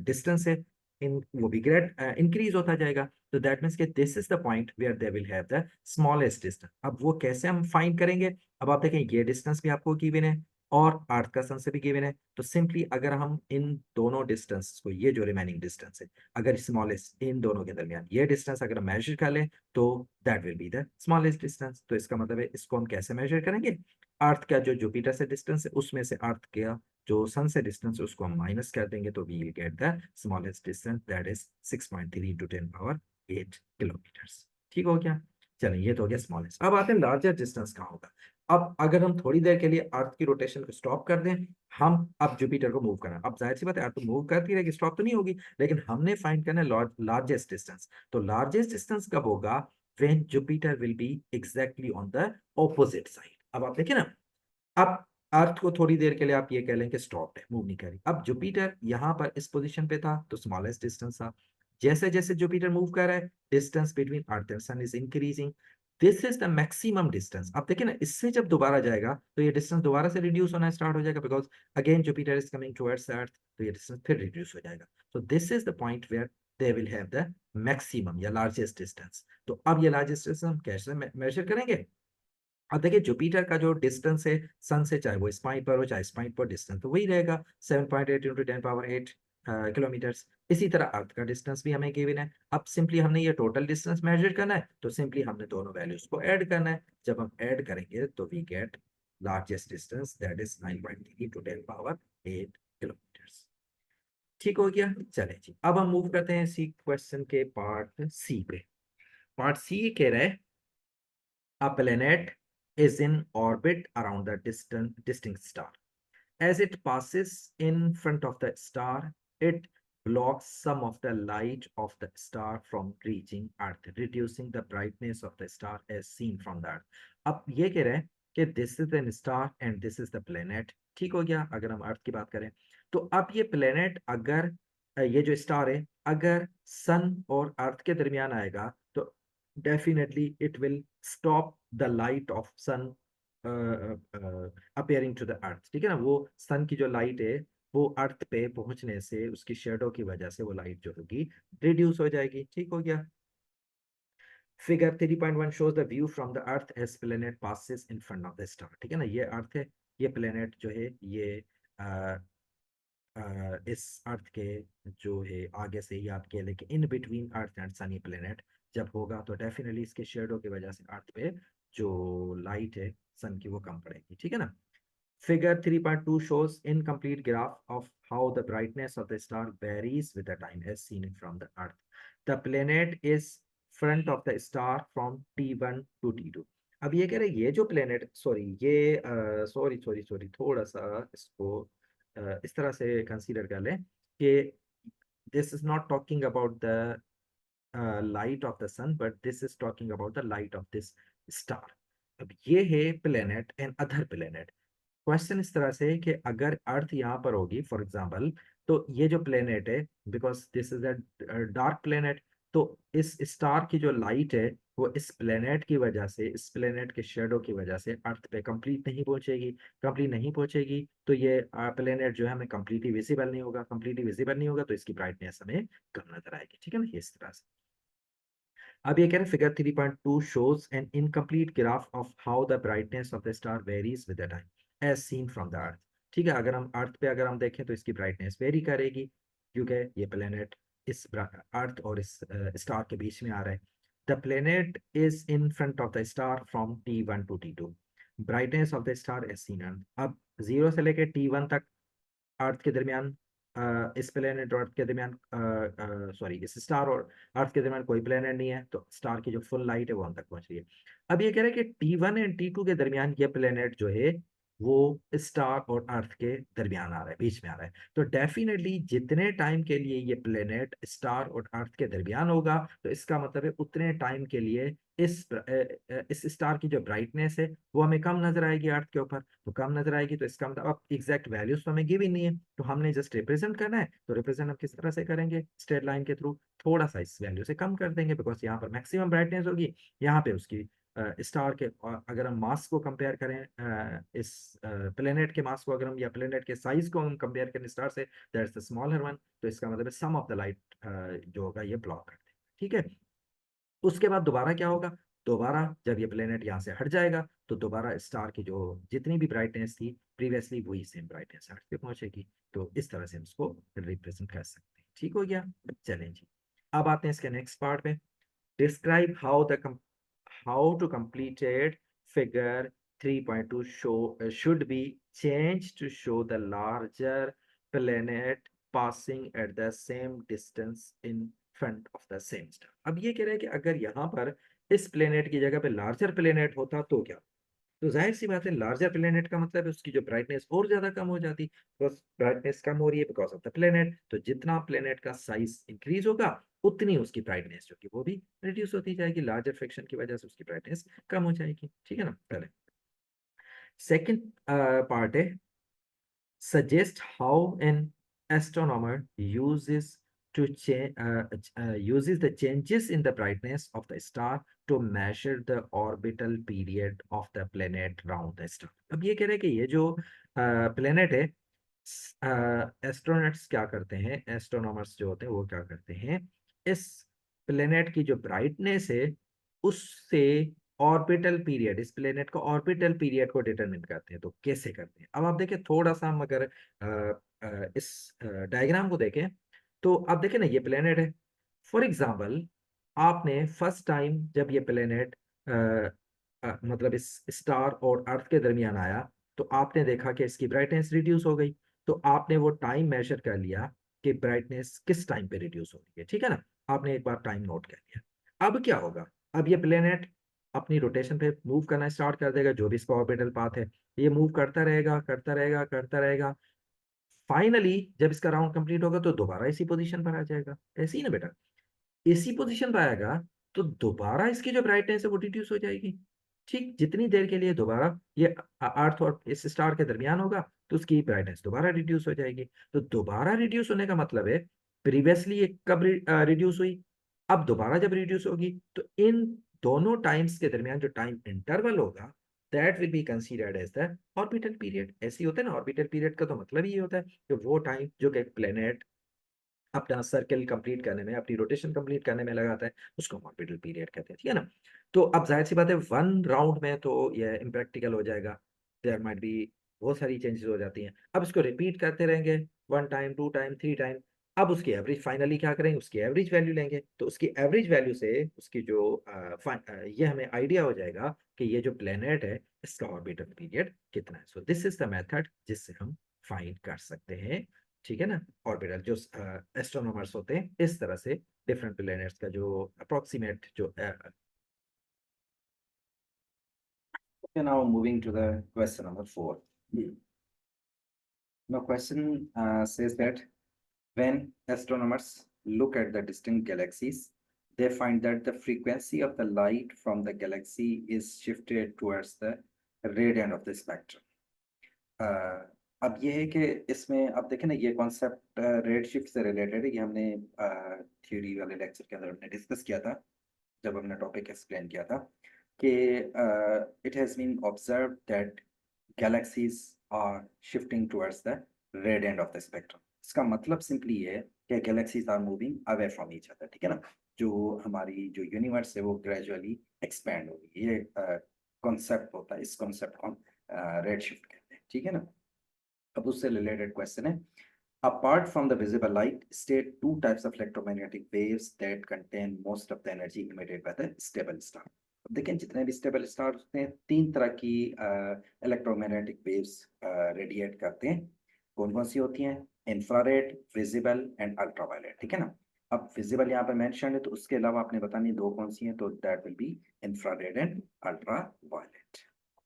डिस्टेंस है, इन वो भी ग्रेट इंक्रीज होता जाएगा। तो दैट मीन्स कि this is the point where they will have the smallest distance. अब वो कैसे हम फाइंड करेंगे, अब आप देखें ये डिस्टेंस भी आपको गिवन है और अर्थ का सन से भी गिवन है, तो सिंपली अगर हम इन दोनों डिस्टेंस को, ये जो रिमेनिंग डिस्टेंस है, अगर स्मॉलेस्ट इन दोनों के दरमियान ये डिस्टेंस अगर मेजर कर लें, तो that will be the smallest distance. तो इसका मतलब है इसको हम कैसे मेजर करेंगे, अर्थ का जो जुपिटर से डिस्टेंस है उसमें से अर्थ का जो सन से डिस्टेंस उसको हम माइनस कर देंगे, तो we will get the smallest distance, that is 6.3 into 10 power 8 kilometres. ठीक हो गया, चलिए ये तो हो गया स्मॉलेस्ट। अब आते हैं लार्जर डिस्टेंस कहाँ होगा। अब अगर हम थोड़ी देर के लिए अर्थ की रोटेशन को स्टॉप कर दें, हम अब जुपिटर को मूव करना, अब जाहिर सी बात है अर्थ तो मूव करती रहेगी, स्टॉप तो नहीं होगी, लेकिन हमने फाइंड करना है लार्जेस्ट डिस्टेंस। तो लार्जेस्ट डिस्टेंस कब होगा, when Jupiter will be exactly on the opposite side. अब आप देखिए ना, अब अर्थ को थोड़ी देर के लिए आप ये कह लें कि स्टॉप है, मूव नहीं करी। अब जुपिटर यहाँ पर इस पोजीशन पे था तो स्मॉलेस्ट डिस्टेंस था। जैसे जैसे जुपिटर मूव कर रहा है, distance between earth and sun is increasing, this is the maximum distance. अब देखिए ना, इससे जब दोबारा जाएगा तो ये डिस्टेंस दोबारा से रिड्यूस होना स्टार्ट हो जाएगा, because again Jupiter is coming towards earth, तो ये डिस्टेंस फिर रिड्यूस हो जाएगा। तो this is the point where they will have the maximum या लार्जेस्ट डिस्टेंस। तो अब ये लार्जेस्ट डिस्टेंस हम कैसे मेजर करेंगे। अब देखिए जुपिटर का जो डिस्टेंस है सन से, चाहे वो स्पाइन पर हो चाहे स्पाइन पर, डिस्टेंस तो वही रहेगा 7.8 इंटू 10 पावर 8 किलोमीटर्स। इसी तरह अर्थ का डिस्टेंस भी हमें गिवन है। अब सिंपली हमने ये टोटल डिस्टेंस मेजर करना है, तो सिंपली हमने दोनों वैल्यूज को ऐड करना है। जब हम ऐड करेंगे तो we get largest distance, that is 9.3 into 10 power 8 kilometres. ठीक हो गया, चले जी अब हम मूव करते हैं इसी क्वेश्चन के पार्ट सी पे। पार्ट सी कह रहा है, a planet is in orbit around the distinct star. As it passes in front of the star, it blocks some of the light of the star from reaching Earth, reducing the brightness of the star as seen from the Earth. अब ये कह रहे हैं कि this is the star and this is the planet. ठीक हो गया, अगर हम अर्थ की बात करें तो अब ये प्लेनेट अगर ये जो स्टार है अगर सन और अर्थ के दरमियान आएगा, तो definitely it will stop the light of sun appearing to the earth. ठीक है ना, वो सन की जो लाइट है वो अर्थ पे पहुंचने से उसकी शेडो की वजह से वो लाइट जो होगी रिड्यूस हो जाएगी। ठीक हो गया। Figure 3.1 shows the view from the earth as planet passes in front of the star। ठीक है ना, ये अर्थ है, ये प्लेनेट जो है ये इस अर्थ के जो है आगे से ही आप कह लें कि in between earth and Sunny planet जब होगा, तो डेफिनेटली इसके शेडो की वजह से अर्थ पे जो लाइट है सन की वो कम पड़ेगी। ठीक है ना। Figure 3.2 shows incomplete graph of how the brightness of the star varies with the time as seen from the Earth. The planet is front of the star from T1 to T2। अब ये कह रहे हैं ये जो planet, sorry ये sorry sorry sorry थोड़ा सा इसको इस तरह से कंसीडर कर लें कि this is not talking about the light of the sun, but this is talking about the light of this star. अब ये है planet and other planet. Question इस तरह से है कि अगर अर्थ यहाँ पर होगी फॉर एग्जांपल, तो ये जो प्लेनेट है because this is a dark planet, तो इस स्टार की जो लाइट है वो इस प्लेनेट की वजह से, इस प्लेनेट के शेडो की वजह से अर्थ पे कंप्लीट नहीं पहुंचेगी। कंप्लीट नहीं पहुंचेगी तो ये प्लेनेट जो है हमें कंप्लीटली विजिबल नहीं होगा। कंप्लीटली विजिबल नहीं होगा तो इसकी ब्राइटनेस हमें कम नजर आएगी। ठीक है ना, ये इस तरह से। अब ये कह रहे हैं figure 3.2 shows an incomplete graph of how the brightness of the star varies with the time as seen from the earth। ठीक है, अगर हम अर्थ पे अगर हम देखें तो इसकी ब्राइटनेस वेरी करेगी, क्योंकि ये प्लेनेट इस अर्थ और इस स्टार के बीच में आ रहा है। The planet is in front of the star from T1 to T2, brightness of the star as seen. अब 0 से लेकर T1 तक अर्थ के दरमियान, इस प्लेनेट और अर्थ के दरमियान, सॉरी इस स्टार और अर्थ के दरमियान कोई प्लेनेट नहीं है, तो स्टार की जो फुल लाइट है वो हम तक पहुंच रही है। अब ये कह रहे हैं कि T1 एंड T2 के दरमियान ये प्लेनेट जो है वो स्टार और अर्थ के दरमियान आ रहा है, बीच में आ रहा है। तो डेफिनेटली जितने टाइम के लिए ये प्लेनेट स्टार और अर्थ के दरमियान होगा, तो इसका मतलब है उतने टाइम के लिए इस स्टार की जो ब्राइटनेस है वो हमें कम नजर आएगी अर्थ के ऊपर। तो कम नजर आएगी, तो इसका मतलब अब एग्जैक्ट वैल्यूज तो हमें गिवन नहीं है, तो हमने जस्ट रिप्रेजेंट करना है। तो रिप्रेजेंट हम किस तरह से करेंगे? स्ट्रेट लाइन के थ्रू थोड़ा सा इस वैल्यू से कम कर देंगे, बिकॉज यहाँ पर मैक्सिमम ब्राइटनेस होगी, यहाँ पे उसकी स्टार के, अगर हम मास को कंपेयर करें, इस प्लेनेट के मास को, अगर हम या प्लेनेट के साइज को हम कंपेयर करें स्टार से, दैट्स द स्मॉलर वन। तो इसका मतलब है सम ऑफ द लाइट जो होगा ये ब्लॉक कर देगा, ठीक है। उसके बाद दोबारा क्या होगा? दोबारा जब ये प्लेनेट यहाँ से हट जाएगा, तो दोबारा स्टार की जो जितनी भी ब्राइटनेस थी प्रीवियसली, वही सेम ब्राइटनेस अर्थ पे पहुंचेगी। तो इस तरह से हम इसको रिप्रेजेंट कर सकते हैं। ठीक हो गया? चलें जी, अब आते हैं इसके नेक्स्ट पार्ट पे। Describe how to completed figure 3.2 should be changed to show the larger planet passing at the same distance in front of the same star। अब ये कह रहे हैं कि अगर यहाँ पर इस प्लेनेट की जगह पे लार्जर प्लेनेट होता तो क्या? तो जाहिर सी बात है, लार्जर प्लेनेट का मतलब है उसकी जो ब्राइटनेस और ज्यादा कम हो जाती, बस ब्राइटनेस कम हो रही है बिकॉज ऑफ द प्लेनेट। तो जितना प्लेनेट का साइज इंक्रीज होगा, उतनी उसकी ब्राइटनेस जो कि वो भी रिड्यूस होती जाएगी, लार्जर फ्रैक्शन की वजह से उसकी ब्राइटनेस कम हो जाएगी, ठीक है ना। पहले सेकंड पार्ट है, suggest how an astronomer uses the changes in the brightness of the star to measure the orbital period of the planet round the star। अब ये कह रहे हैं कि ये जो प्लेनेट है, एस्ट्रोनॉट्स क्या करते हैं, एस्ट्रोनॉमर्स जो होते हैं वो क्या करते हैं, इस प्लेनेट की जो ब्राइटनेस है उससे ऑर्बिटल पीरियड, इस प्लेनेट का ऑर्बिटल पीरियड को डिटरमिन करते हैं। तो कैसे करते हैं? अब आप देखिए, थोड़ा सा हम अगर इस डायग्राम को देखें, तो आप देखें ना, ये प्लेनेट है। फॉर एग्जाम्पल, आपने फर्स्ट टाइम जब ये प्लेनेट मतलब इस स्टार और अर्थ के दरमियान आया, तो आपने देखा कि इसकी ब्राइटनेस रिड्यूस हो गई। तो आपने वो टाइम मेजर कर लिया कि ब्राइटनेस किस टाइम पे रिड्यूस हो रही है, ठीक है ना। आपने एक बार टाइम नोट कर लिया। अब क्या होगा? अब ये प्लेनेट अपनी रोटेशन पे मूव करना स्टार्ट कर देगा, जो भी इसका ऑर्बिटल पाथ है, ये मूव करता रहेगा करता रहेगा करता रहेगा। फाइनली जब इसका राउंड कंप्लीट होगा, तो दोबारा इसी पोजीशन पर आ जाएगा। ऐसे ही ना बेटा, इसी पोजीशन पर आएगा, तो दोबारा इसकी जो ब्राइटनेस है वो रिड्यूस हो जाएगी। ठीक जितनी देर के लिए दोबारा ये अर्थ और इस स्टार के दरमियान होगा, तो उसकी ब्राइटनेस दोबारा रिड्यूस हो जाएगी। तो दोबारा रिड्यूस होने का मतलब है, प्रीवियसली ये कब रिड्यूस हुई, अब दोबारा जब रिड्यूस होगी, तो इन दोनों टाइम्स के दरमियान जो टाइम इंटरवल होगा, that will be considered as the orbital period. ऐसे ही होता है ना, ऑर्बिटल पीरियड का तो मतलब ही होता है कि वो टाइम जो कि प्लेनेट अपना सर्कल कंप्लीट करने में, अपनी रोटेशन कंप्लीट करने में लगाता है, उसको हम ऑर्बिटल पीरियड कहते हैं, ठीक है ना। तो अब जाहिर सी बात है, वन राउंड में तो ये इम्प्रैक्टिकल हो जाएगा, देयर माइट बी बहुत सारी चेंजेस हो जाती हैं। अब इसको रिपीट करते रहेंगे, one time, two time, three time. अब उसकी एवरेज फाइनली क्या करेंगे, उसकी एवरेज वैल्यू लेंगे, तो उसकी एवरेज वैल्यू से उसकी जो ये हमें आइडिया हो जाएगा कि ये जो प्लेनेट है इसका ऑर्बिटल पीरियड कितना है। So this is the method जिससे हम फाइंड कर सकते हैं, ठीक है ना। ऑर्बिटल जो एस्ट्रोनॉमर्स होते हैं, इस तरह से डिफरेंट प्लेनेट्स का जो अप्रोक्सीमेट जो Okay, now moving to the question number 4. Now, question says that when astronomers look at the distant galaxies, they find that the frequency of the light from the galaxy is shifted towards the red end of the spectrum. अब ये है कि इसमें अब देखें ना, ये concept red shift से रिलेटेड है। ये हमने थ्योरी वाले लेक्चर के अंदर हमने डिस्कस किया था, जब हमने टॉपिक एक्सप्लेन किया था कि it has been observe that galaxies are shifting towards the red end of the spectrum. इसका मतलब सिंपली ये है कि galaxies are moving away from each other, ठीक है ना। जो हमारी जो यूनिवर्स है वो ग्रेजुअली एक्सपैंड होगी, ये कॉन्सेप्ट होता है। इस कॉन्सेप्ट को हम रेड शिफ्ट कहते हैं, ठीक है ना। अब उससे रिलेटेड क्वेश्चन है, Apart from the visible light, state two types of electromagnetic waves that contain most of the energy emitted by the stable star. अब देखें जितने भी स्टेबल स्टार होते हैं तीन तरह की इलेक्ट्रोमैग्नेटिक वेव्स रेडिएट करते हैं। कौन कौन सी होती हैं? Infrared, visible and ultraviolet. ठीक है ना। अब विजिबल यहाँ पे मेंशन है तो उसके अलावा आपने बतानी दो कौन सी हैं, तो that will B infrared and ultraviolet.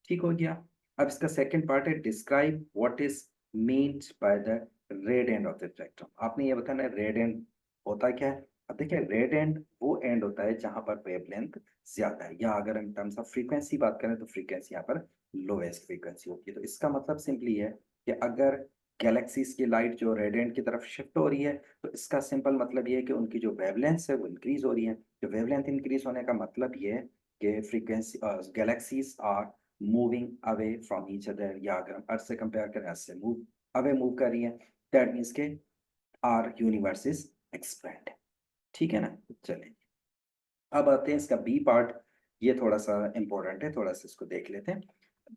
ठीक हो गया। अब इसका सेकंड पार्ट है describe what is meant by the red end of the spectrum. आपने ये बताना है रेड एंड होता क्या है। अब देखिए रेड एंड वो एंड होता है जहां पर वेवलेंथ ज्यादा है, या अगर इन टर्म्स ऑफ फ्रीक्वेंसी बात करें तो फ्रीक्वेंसी यहाँ पर लोएस्ट फ्रीक्वेंसी होती है। तो इसका मतलब सिंपली है कि अगर गैलेक्सीज की लाइट जो रेड एंड की तरफ शिफ्ट हो रही है तो इसका सिंपल मतलब ये है कि उनकी जो वेवलेंथ है वो इंक्रीज हो रही है। जो वेवलेंथ इंक्रीज होने का मतलब ये है कि frequency galaxies are moving away from each other, या अगर हम अर्थ से कंपेयर करें अर्थ से मूव अवे मूव कर रही है, दैट मीन्स के आर यूनिवर्स इज एक्सपैंड। ठीक है ना। चलिए अब आते हैं इसका बी पार्ट। ये थोड़ा सा इंपॉर्टेंट है, थोड़ा सा इसको देख लेते हैं।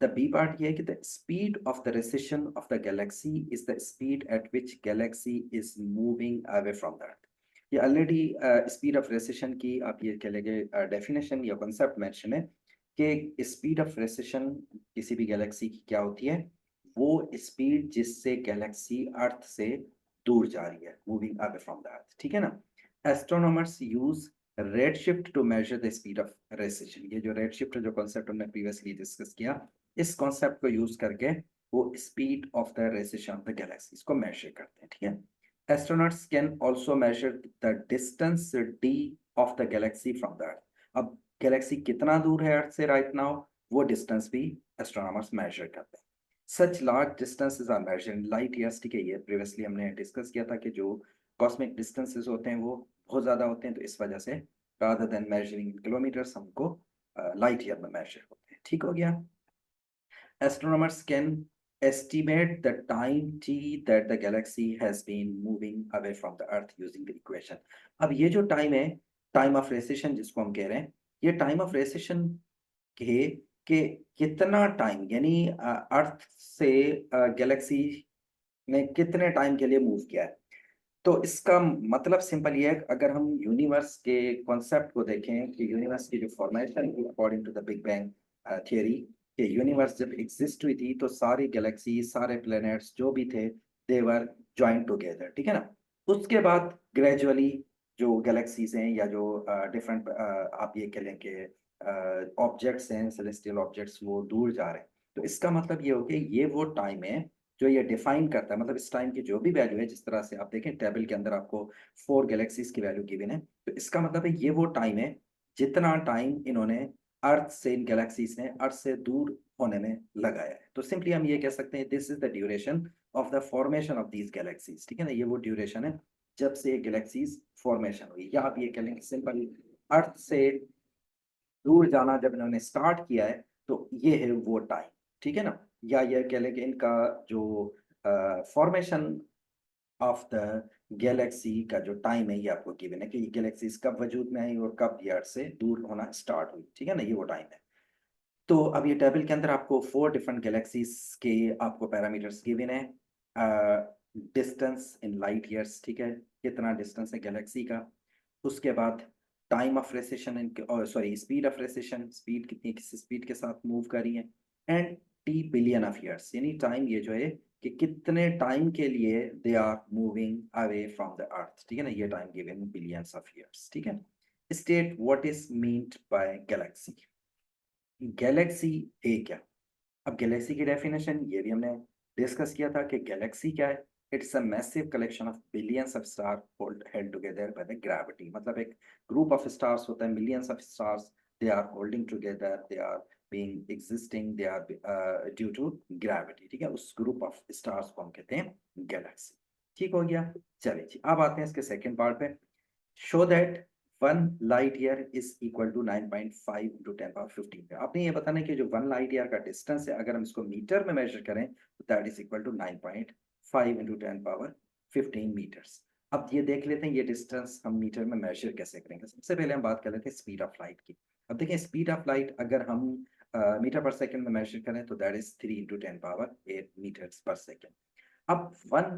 द बी पार्ट ये है कि the speed of the recession of the Galaxy is the speed at which Galaxy is moving away from the earth. ये ऑलरेडी स्पीड ऑफ रेसिशन की आप ये कह लेंगे डेफिनेशन या कॉन्सेप्ट मेंशन है कि स्पीड ऑफ रेसिशन किसी भी गैलेक्सी की क्या होती है, वो स्पीड जिससे गैलेक्सी अर्थ से दूर जा रही है, moving away from the earth. ठीक है ना। Astronomers use red shift to measure the speed of recession. ये जो रेड शिफ्ट जो कॉन्सेप्ट हमने प्रीवियसली डिस्कस किया, इस कॉन्सेप्ट को यूज करके वो speed of the recession of the galaxies को मेजर करते हैं। ठीक है। Astronauts can also measure the distance D of the galaxy from the earth. अब गैलेक्सी कितना दूर है अर्थ से राइट नाउ, वो डिस्टेंस भी एस्ट्रोनॉमर्स मेजर करते हैं। Such large distances are measured in light years. ठीक है, ये प्रीवियसली हमने डिस्कस किया था कि जो कॉस्मिक डिस्टेंसेस होते हैं वो बहुत ज़्यादा होते हैं, तो इस वजह से rather than measuring in kilometers हमको लाइट ईयर में मेजर होते हैं। ठीक हो गया। Astronomers can estimate the time t that the galaxy has been moving away from the earth using the equation। अब ये जो टाइम है, टाइम ऑफ रेसिशन जिसको हम कह रहे हैं, ये टाइम ऑफ रेसिशन के कितना टाइम यानी अर्थ से गैलेक्सी ने कितने टाइम के लिए मूव किया है। तो इसका मतलब सिंपल ये है, अगर हम यूनिवर्स के कॉन्सेप्ट को देखें कि यूनिवर्स की जो फॉर्मेशन हुई according to the big bang theory, कि यूनिवर्स जब एग्जिस्ट हुई थी तो सारी गैलेक्सी सारे प्लैनेट्स जो भी थे दे वर जॉइंट टुगेदर। ठीक है ना। उसके बाद ग्रेजुअली जो गैलेक्सीज हैं या जो डिफरेंट आप ये कह लें कि ऑब्जेक्ट्स हैं सेलेस्टियल ऑब्जेक्ट्स वो दूर जा रहे हैं। तो इसका मतलब ये हो कि ये वो टाइम है जो ये डिफाइन करता है। मतलब इस टाइम की जो भी वैल्यू है, जिस तरह से आप देखें टेबल के अंदर आपको 4 गैलेक्सीज की वैल्यू गिवन है, तो इसका मतलब है ये वो टाइम है जितना टाइम इन्होंने अर्थ से, इन गैलेक्सीज ने अर्थ से दूर होने में लगाया है। तो सिंपली हम ये कह सकते हैं this is the duration of the formation of these galaxies. ठीक है ना। ये वो ड्यूरेशन है जब से ये गैलेक्सीज फॉर्मेशन हुई, या आप ये कह लेंगे सिंपल अर्थ से दूर जाना जब इन्होंने स्टार्ट किया है तो ये है वो टाइम। ठीक है ना। या ये कह लें कि इनका जो फॉर्मेशन ऑफ द गैलेक्सी का जो टाइम है ये आपको गिवन है कि ये गैलेक्सीज कब वजूद में आई और कब ये अर्थ से दूर होना स्टार्ट हुई। ठीक है ना, ये वो टाइम है। तो अब ये टेबल के अंदर आपको 4 डिफरेंट गैलेक्सीज के आपको पैरामीटर्स गिवन है। डिस्टेंस इन लाइट ईयर्स, ठीक है, कितना डिस्टेंस है गैलेक्सी का। उसके बाद time of recession sorry speed of recession, speed कितनी किस स्पीड के साथ मूव कर रही है, and T billion of years यानी टाइम ये जो है कि कितने टाइम के लिए they are moving away from the earth. ठीक है ना, ये time given billions of years. ठीक है। State what is meant by Galaxy. Galaxy है क्या। अब गैलेक्सी की डेफिनेशन ये भी हमने डिस्कस किया था कि गैलेक्सी क्या है। It's a massive collection of billions of star hold held together by the gravity. मतलब एक ग्रुप ऑफ स्टार्स होता है, millions of stars, they are holding together, they are being existing, they are due to gravity. ठीक है, उस group of stars को हम कहते हैं गैलेक्सी। ठीक हो गया। चलिए जी अब आते हैं इसके सेकंड पार्ट पे। Show that 1 light year is equal to 9.5 into 10 power 15 पे। आपने ये बताना है कि जो 1 light year का डिस्टेंस है अगर हम इसको मीटर में मेजर करें तो that is equal to 9.5 into 10 power 15 metres. अब ये देख लेते हैं ये डिस्टेंस हम मीटर में मेजर कैसे करेंगे। सबसे पहले हम बात कर लेते हैं स्पीड ऑफ लाइट की। अब देखिए स्पीड ऑफ लाइट अगर हम मीटर पर सेकंड में मेजर करें तो that is 3 into 10 power 8 metres per second. अब 1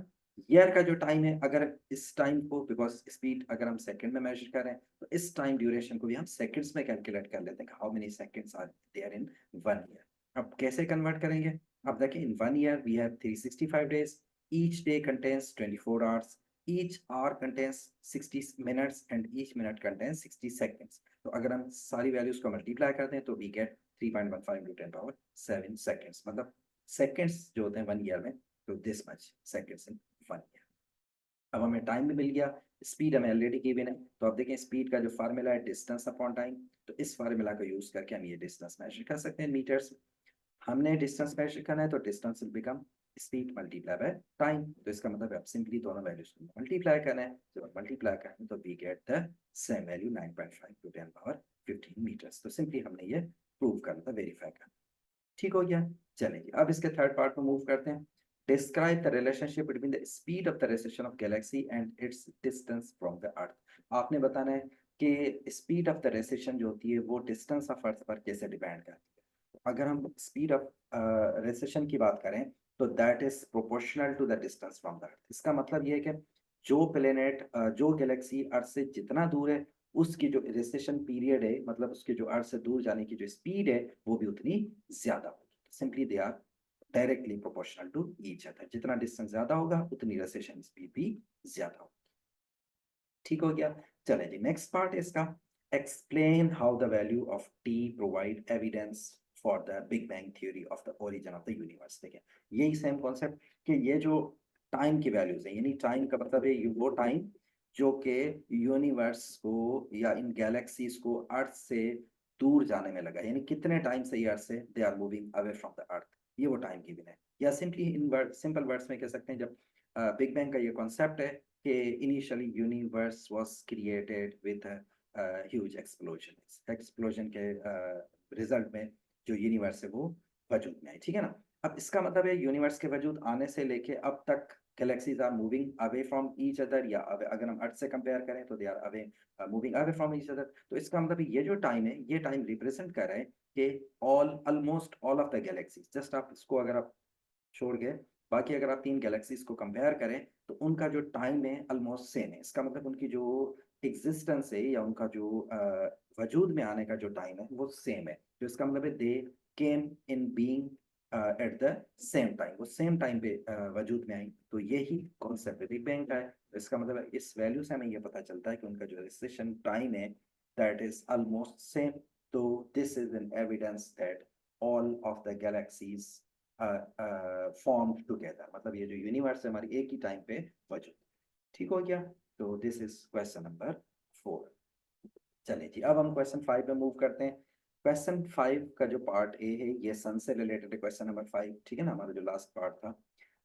ईयर का जो टाइम है, अगर इस टाइम को, बिकॉज स्पीड अगर हम सेकंड में मेजर कर रहे हैं, तो इस टाइम ड्यूरेशन को भी हम सेकंड्स में कैलकुलेट कर लेते हैं, how many seconds are there in 1 year. अब कैसे कन्वर्ट करेंगे? अब देखिए, in 1 year we have 365 days, each day contains 24 hours, each hour contains 60 minutes and each minute contains 60 seconds। तो अगर हम सारी वैल्यूज को मल्टीप्लाई करते हैं तो we get 3.15 into 10 power 7 seconds, मतलब सेकंड्स जो होते हैं 1 ईयर में, तो this much seconds in 1 year. अब हमें टाइम भी मिल गया, स्पीड हमें ऑलरेडी गिवन है, तो अब देखें स्पीड का जो फार्मूला है डिस्टेंस अपॉन टाइम, तो इस फार्मूला को यूज करके हम ये डिस्टेंस मेजर कर सकते हैं मीटर्स। हमने डिस्टेंस मेजर करना है, तो distance will become speed multiply by time, तो इसका मतलब है अब सिंपली दोनों वैल्यूज को मल्टीप्लाई करना है, जब मल्टीप्लाई करें तो we get the same value 9.5 to 10 power 15 metres. तो सिंपली हमने ये प्रूव करना था, वेरीफाई करना। ठीक हो गया। चलेंगे अब इसके थर्ड पार्ट में मूव करते हैं। Describe the relationship between the speed of the rotation of Galaxy and it's distance from the अर्थ। आपने बताना है कि स्पीड ऑफ द रोटेशन जो होती है वो डिस्टेंस ऑफ अर्थ पर कैसे डिपेंड करती है। अगर हम स्पीड ऑफ रोटेशन की बात करें, तो that is proportional to the distance from the earth. इसका मतलब ये है कि जो प्लेनेट, जो गैलेक्सी अर्थ से जितना दूर है, उसकी जो रोटेशन पीरियड है, मतलब उसके जो अर्थ से दूर जाने की जो स्पीड है, वो भी उतनी ज्यादा होगी। Simply they are directly proportional to each other. जितना डिस्टेंस ज्यादा होगा उतनी रोटेशन स्पीड भी ज्यादा होगी। ठीक हो गया। चले जी, नेक्स्ट पार्ट इसका, explain how the value of T provide evidence for the big bang theory of the origin of the universe. देखिए, यही सेम कॉन्सेप्ट कि ये जो टाइम की वैल्यूज है, यानी टाइम का मतलब है वो टाइम जो कि यूनिवर्स को या इन गैलेक्सीज को अर्थ से दूर जाने में लगा, यानी कितने टाइम से ये अर्थ से they are moving away from the earth, ये वो टाइम गिवन है। या simply in word, simple words में कह सकते हैं, जब बिग बैंग का ये कॉन्सेप्ट है कि initially universe was created with huge explosion, explosion के रिजल्ट में जो यूनिवर्स है वो वजूद में है। ठीक है ना। अब इसका मतलब है यूनिवर्स के वजूद आने से लेके अब तक galaxies are moving away from each other, या अगर हम अर्थ से कंपेयर करें तो they are away moving away from each other. तो इसका मतलब ये जो टाइम है, ये टाइम रिप्रेजेंट कर रहा है कि almost all of the galaxies, just आप इसको अगर आप छोड़ के बाकी अगर आप तीन गैलेक्सीज को कंपेयर करें, तो उनका जो टाइम है ऑलमोस्ट सेम है। इसका मतलब उनकी जो एग्जिस्टेंस है या उनका जो वजूद में आने का जो टाइम है वो सेम है। तो इसका मतलब है they came in being at the same time, वो सेम टाइम पे वजूद में आई। तो यही कॉन्सेप्ट बिग बैंग का है। तो इसका मतलब है इस वैल्यू से हमें ये पता चलता है कि उनका जो रिसेशन टाइम है दैट इज ऑलमोस्ट सेम। तो this is an evidence that all of the galaxies form together, मतलब ये जो यूनिवर्स है हमारी एक ही टाइम पे वजूद। ठीक हो गया। तो दिस इज क्वेश्चन नंबर 4। चलिए जी, अब हम क्वेश्चन 5 में मूव करते हैं। क्वेश्चन 5 का जो पार्ट ए है ये सन से रिलेटेड है, क्वेश्चन नंबर 5। ठीक है ना, हमारा जो लास्ट पार्ट था।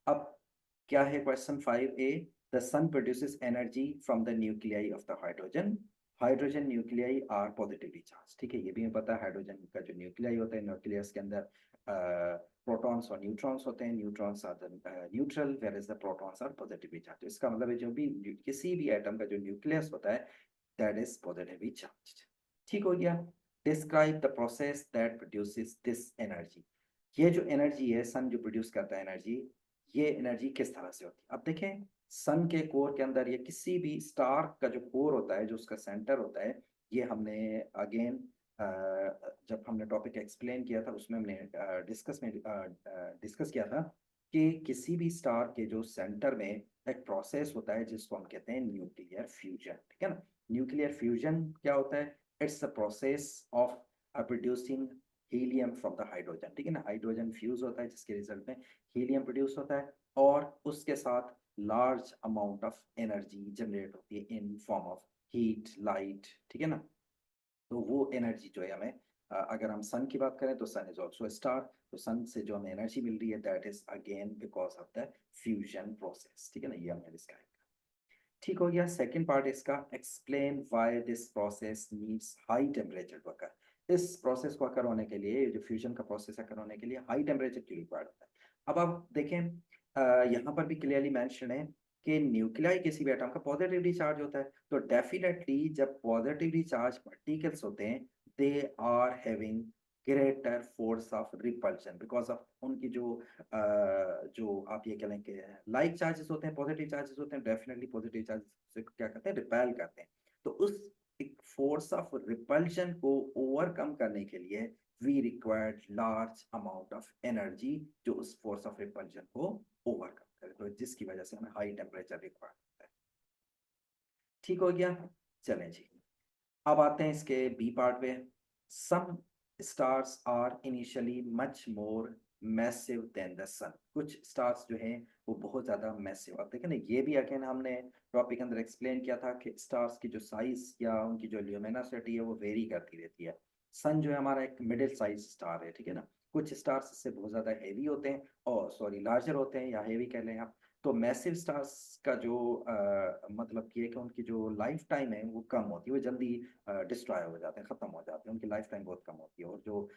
अब क्या है question 5 A? The sun produces energy from the nuclei of the hydrogen. Hydrogen nuclei are positively charge. ठीक है, ये भी हमें पता है, हाइड्रोजन का जो न्यूक्लियाई होता है, न्यूक्लियस के अंदर प्रोटॉन्स और न्यूट्रॉन्स होते हैं। Neutrons are the neutral, where is the protons are positively charge. इसका मतलब है जो भी किसी भी एटम का जो न्यूक्लियस होता है दैट इज पॉजिटिवली चार्ज। ठीक हो गया। Describe the process that produces this energy. ये जो एनर्जी है, सन जो प्रोड्यूस करता है एनर्जी, ये एनर्जी किस तरह से होती है? अब देखें, सन के कोर के अंदर, या किसी भी स्टार का जो कोर होता है, जो उसका सेंटर होता है, ये हमने अगेन जब हमने टॉपिक एक्सप्लेन किया था उसमें हमने डिस्कस किया था कि किसी भी स्टार के जो सेंटर में एक प्रोसेस होता है जिसको हम कहते हैं न्यूक्लियर फ्यूजन। ठीक है ना। न्यूक्लियर फ्यूजन क्या होता है? It's the process of producing helium from the hydrogen. ठीक है ना, हाइड्रोजन फ्यूज होता है जिसके रिजल्ट में हीलियम प्रोड्यूस होता है, और उसके साथ large amount of energy generate होती है in form of heat, light. ठीक है ना। तो वो एनर्जी जो है हमें, अगर हम सन की बात करें तो सन इज ऑल्सो स्टार। तो सन से जो हमें एनर्जी मिल रही है that is again because of the fusion process. ठीक है ना, ये हमने डिस्क्राइब। ठीक हो गया। सेकंड पार्ट इसका, explain why this process needs high temperature to occur. इस प्रोसेस को अकर होने के लिए, जो फ्यूजन का प्रोसेस अकर होने के लिए हाई टेम्परेचर क्यों रिक्वायर्ड होता है? अब आप देखें, यहाँ पर भी क्लियरली मेंशन है कि न्यूक्लियाई किसी भी एटम का पॉजिटिवली चार्ज होता है। तो डेफिनेटली जब पॉजिटिवली चार्ज पार्टिकल्स होते हैं, they are having greater force of repulsion because of उनकी जो आप ये कह लें कि लाइक चार्जेस होते हैं, पॉजिटिव चार्जेस होते हैं, डेफिनेटली पॉजिटिव चार्जेस से क्या करते हैं, रिपेल करते हैं। तो उस एक फोर्स ऑफ रिपल्शन को ओवरकम करने के लिए we required large amount of energy जो उस फोर्स ऑफ रिपल्शन को ओवरकम करे, तो जिसकी वजह से हमें हाई टेम्परेचर रिक्वायर्ड होता है। ठीक हो गया, चलें जी, अब आते हैं इसके बी पार्ट पे। Some stars are initially much more massive than the sun. कुछ स्टार्स जो हैं वो बहुत ज़्यादा मैसिव, अब देखें ना, ये भी अगेन हमने टॉपिक के अंदर एक्सप्लेन किया था कि स्टार्स की जो साइज या उनकी जो ल्यूमिनोसिटी है वो वेरी करती रहती है। सन जो है हमारा एक मिडिल साइज स्टार है, ठीक है ना। कुछ स्टार्स इससे बहुत ज़्यादा हैवी होते हैं, और सॉरी लार्जर होते हैं या हैवी कह लें आप। तो मैसिव स्टार्स का जो मतलब ये है कि उनकी जो लाइफ टाइम है वो कम होती है, वो जल्दी डिस्ट्रॉय हो जाते हैं, खत्म हो जाते हैं, उनकी लाइफ टाइम बहुत कम होती है। और जो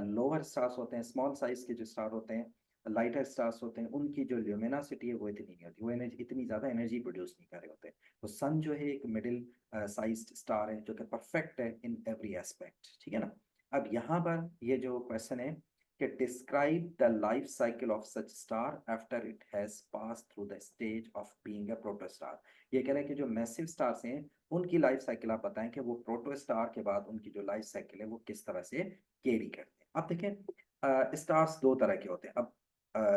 लोअर स्टार्स होते हैं, स्मॉल साइज के जो स्टार होते हैं, लाइटर स्टार्स होते हैं, उनकी जो ल्यूमिनोसिटी है वो इतनी नहीं होती, वो एनर्जी इतनी ज़्यादा एनर्जी प्रोड्यूस नहीं कर रहे होते। तो सन जो है एक मिडिल साइज्ड स्टार है जो कि परफेक्ट है इन एवरी एस्पेक्ट, ठीक है ना। अब यहाँ पर ये जो क्वेश्चन है कि describe the life cycle of such star after it has pass through the stage of being a protostar. ये कह रहे हैं कि जो मैसिव स्टार्स हैं उनकी लाइफ साइकिल आप बताएं कि वो प्रोटोस्टार के बाद उनकी जो लाइफ साइकिल है वो किस तरह से कैरी करते हैं। अब देखें स्टार्स दो तरह के होते हैं। अब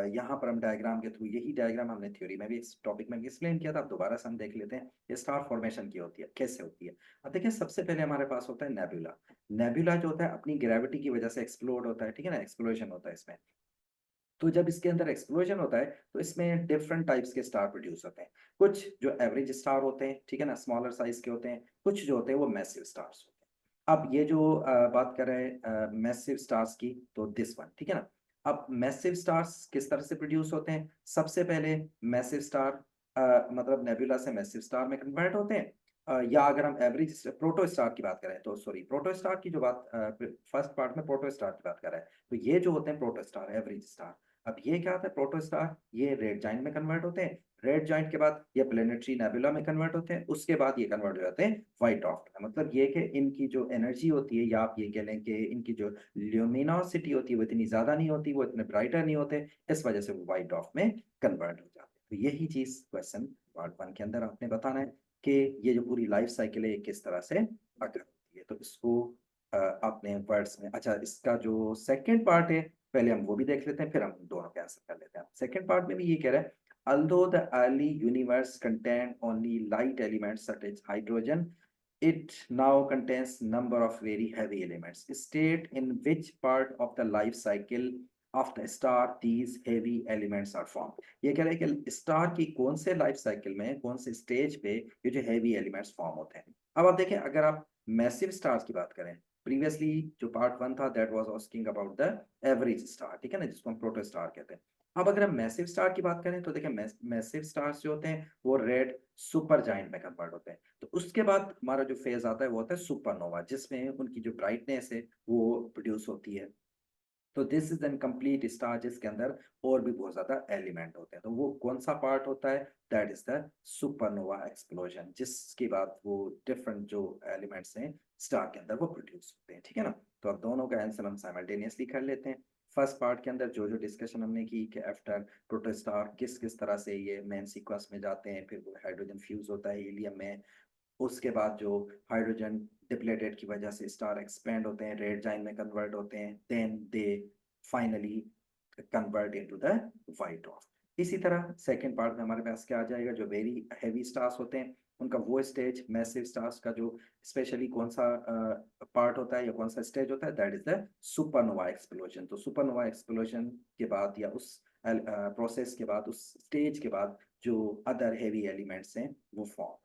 यहाँ पर हम डायग्राम के थ्रू, यही डायग्राम हमने थ्योरी में भी इस टॉपिक में भी एक्सप्लेन किया था, अब दोबारा से हम देख लेते हैं ये स्टार फॉर्मेशन की होती है, कैसे होती है। अब देखिए सबसे पहले हमारे पास होता है नेबुला। नेबुला जो होता है अपनी ग्रेविटी की वजह से एक्सप्लोड होता है, ठीक है ना, एक्सप्लोजन होता है इसमें। तो जब इसके अंदर एक्सप्लोजन होता है तो इसमें डिफरेंट टाइप्स के स्टार प्रोड्यूस होते हैं। कुछ जो एवरेज स्टार होते हैं, ठीक है ना, स्मॉलर साइज के होते हैं, कुछ जो होते हैं वो मैसिव स्टार्स होते हैं। अब ये जो बात कर रहे हैं मैसिव स्टार्स की, तो दिस वन, ठीक है ना। अब मैसिव स्टार्स किस तरह से प्रोड्यूस होते हैं? सबसे पहले मैसिव स्टार मतलब नेबुला से मैसिव स्टार में कन्वर्ट होते हैं। या अगर हम एवरेज प्रोटो स्टार की बात करें, तो सॉरी, प्रोटो स्टार की जो बात फर्स्ट पार्ट में प्रोटो स्टार की बात कर रहे हैं, तो ये जो होते हैं प्रोटो स्टार, एवरेज स्टार। अब ये क्या होता है, प्रोटोस्टार, ये रेड जाइंट में कन्वर्ट होते हैं। रेड जाइंट के बाद ये प्लेनेटरी नेबुला में कन्वर्ट होते हैं। उसके बाद ये कन्वर्ट हो जाते हैं व्हाइट डॉर्फ में। मतलब ये कि इनकी जो एनर्जी होती है, या आप ये कह लें कि इनकी जो ल्यूमिनोसिटी होती है वो इतनी ज्यादा नहीं होती, वो इतने ब्राइटर नहीं होते, इस वजह से वो व्हाइट डॉर्फ में कन्वर्ट हो जाते हैं। तो यही चीज क्वेश्चन पार्ट 1 के अंदर आपने बताना है कि ये जो पूरी लाइफ साइकिल है ये किस तरह से अगर होती है। तो इसको आपने वर्ड्स में, अच्छा इसका जो सेकेंड पार्ट है पहले हम वो भी देख लेते हैं, फिर हम दोनों के आंसर कर लेते हैं। सेकंड पार्ट में भी ये कह रहा है, although the early universe contained only light elements such as hydrogen, it now contains number of very heavy elements. State in which part of the life cycle of the star these heavy elements are formed. ये कह रहा है कि star की कौन से life cycle में, कौन से स्टेज पे ये जो हेवी एलिमेंट्स फॉर्म होते हैं। अब आप देखें, अगर आप मैसिव स्टार्स की बात करें, प्रीवियसली जो पार्ट 1 था that was asking about the average star, ठीक है ना, जिसको हम प्रोटोस्टार कहते हैं। अब अगर हम मैसिव स्टार की बात करें तो देखिए मैसिव स्टार्स जो होते हैं वो रेड सुपर जायंट में कन्वर्ट होते हैं। तो उसके बाद हमारा जो फेज आता है वो होता है सुपरनोवा, जिसमें उनकी जो ब्राइटनेस है वो प्रोड्यूस होती है। तो this is an complete star जिसके अंदर और भी बहुत ज्यादा एलिमेंट होते हैं। तो वो कौन सा पार्ट होता है? That is the supernova explosion, जिसके बाद वो डिफरेंट जो एलिमेंट्स हैं स्टार के अंदर वो प्रोड्यूस होते हैं, ठीक है ना। तो अब दोनों का आंसर हम साइमल्टेनियसली कर लेते हैं। फर्स्ट पार्ट के अंदर जो जो डिस्कशन हमने की कि आफ्टर प्रोटोस्टार किस किस तरह से ये मेन सीक्वेंस में जाते हैं, फिर वो हाइड्रोजन फ्यूज होता है हीलियम में, उसके बाद जो हाइड्रोजन डिप्लेटेड की वजह से स्टार एक्सपेंड होते हैं, रेड जाइन में कन्वर्ट होते हैं, then they finally convert into the white dwarf. इसी तरह सेकंड पार्ट में हमारे पास क्या आ जाएगा, जो वेरी हैवी स्टार्स होते हैं उनका वो स्टेज, मैसिव स्टार्स का जो स्पेशली कौन सा पार्ट होता है या कौन सा स्टेज होता है, that is the supernova explosion. तो सुपरनोवा एक्सप्लोजन के बाद या उस प्रोसेस के बाद, उस स्टेज के बाद जो अदर हेवी एलिमेंट्स हैं वो फॉर्म,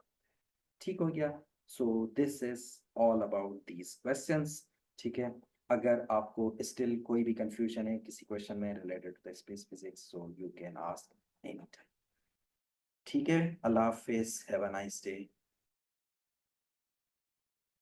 ठीक हो गया। So this is all about these questions, ठीक है। अगर आपको स्टिल कोई भी कंफ्यूजन है किसी क्वेश्चन में related to the space physics, so you can ask any time, ठीक है। अल्लाह हाफिज, हैव अ नाइस डे।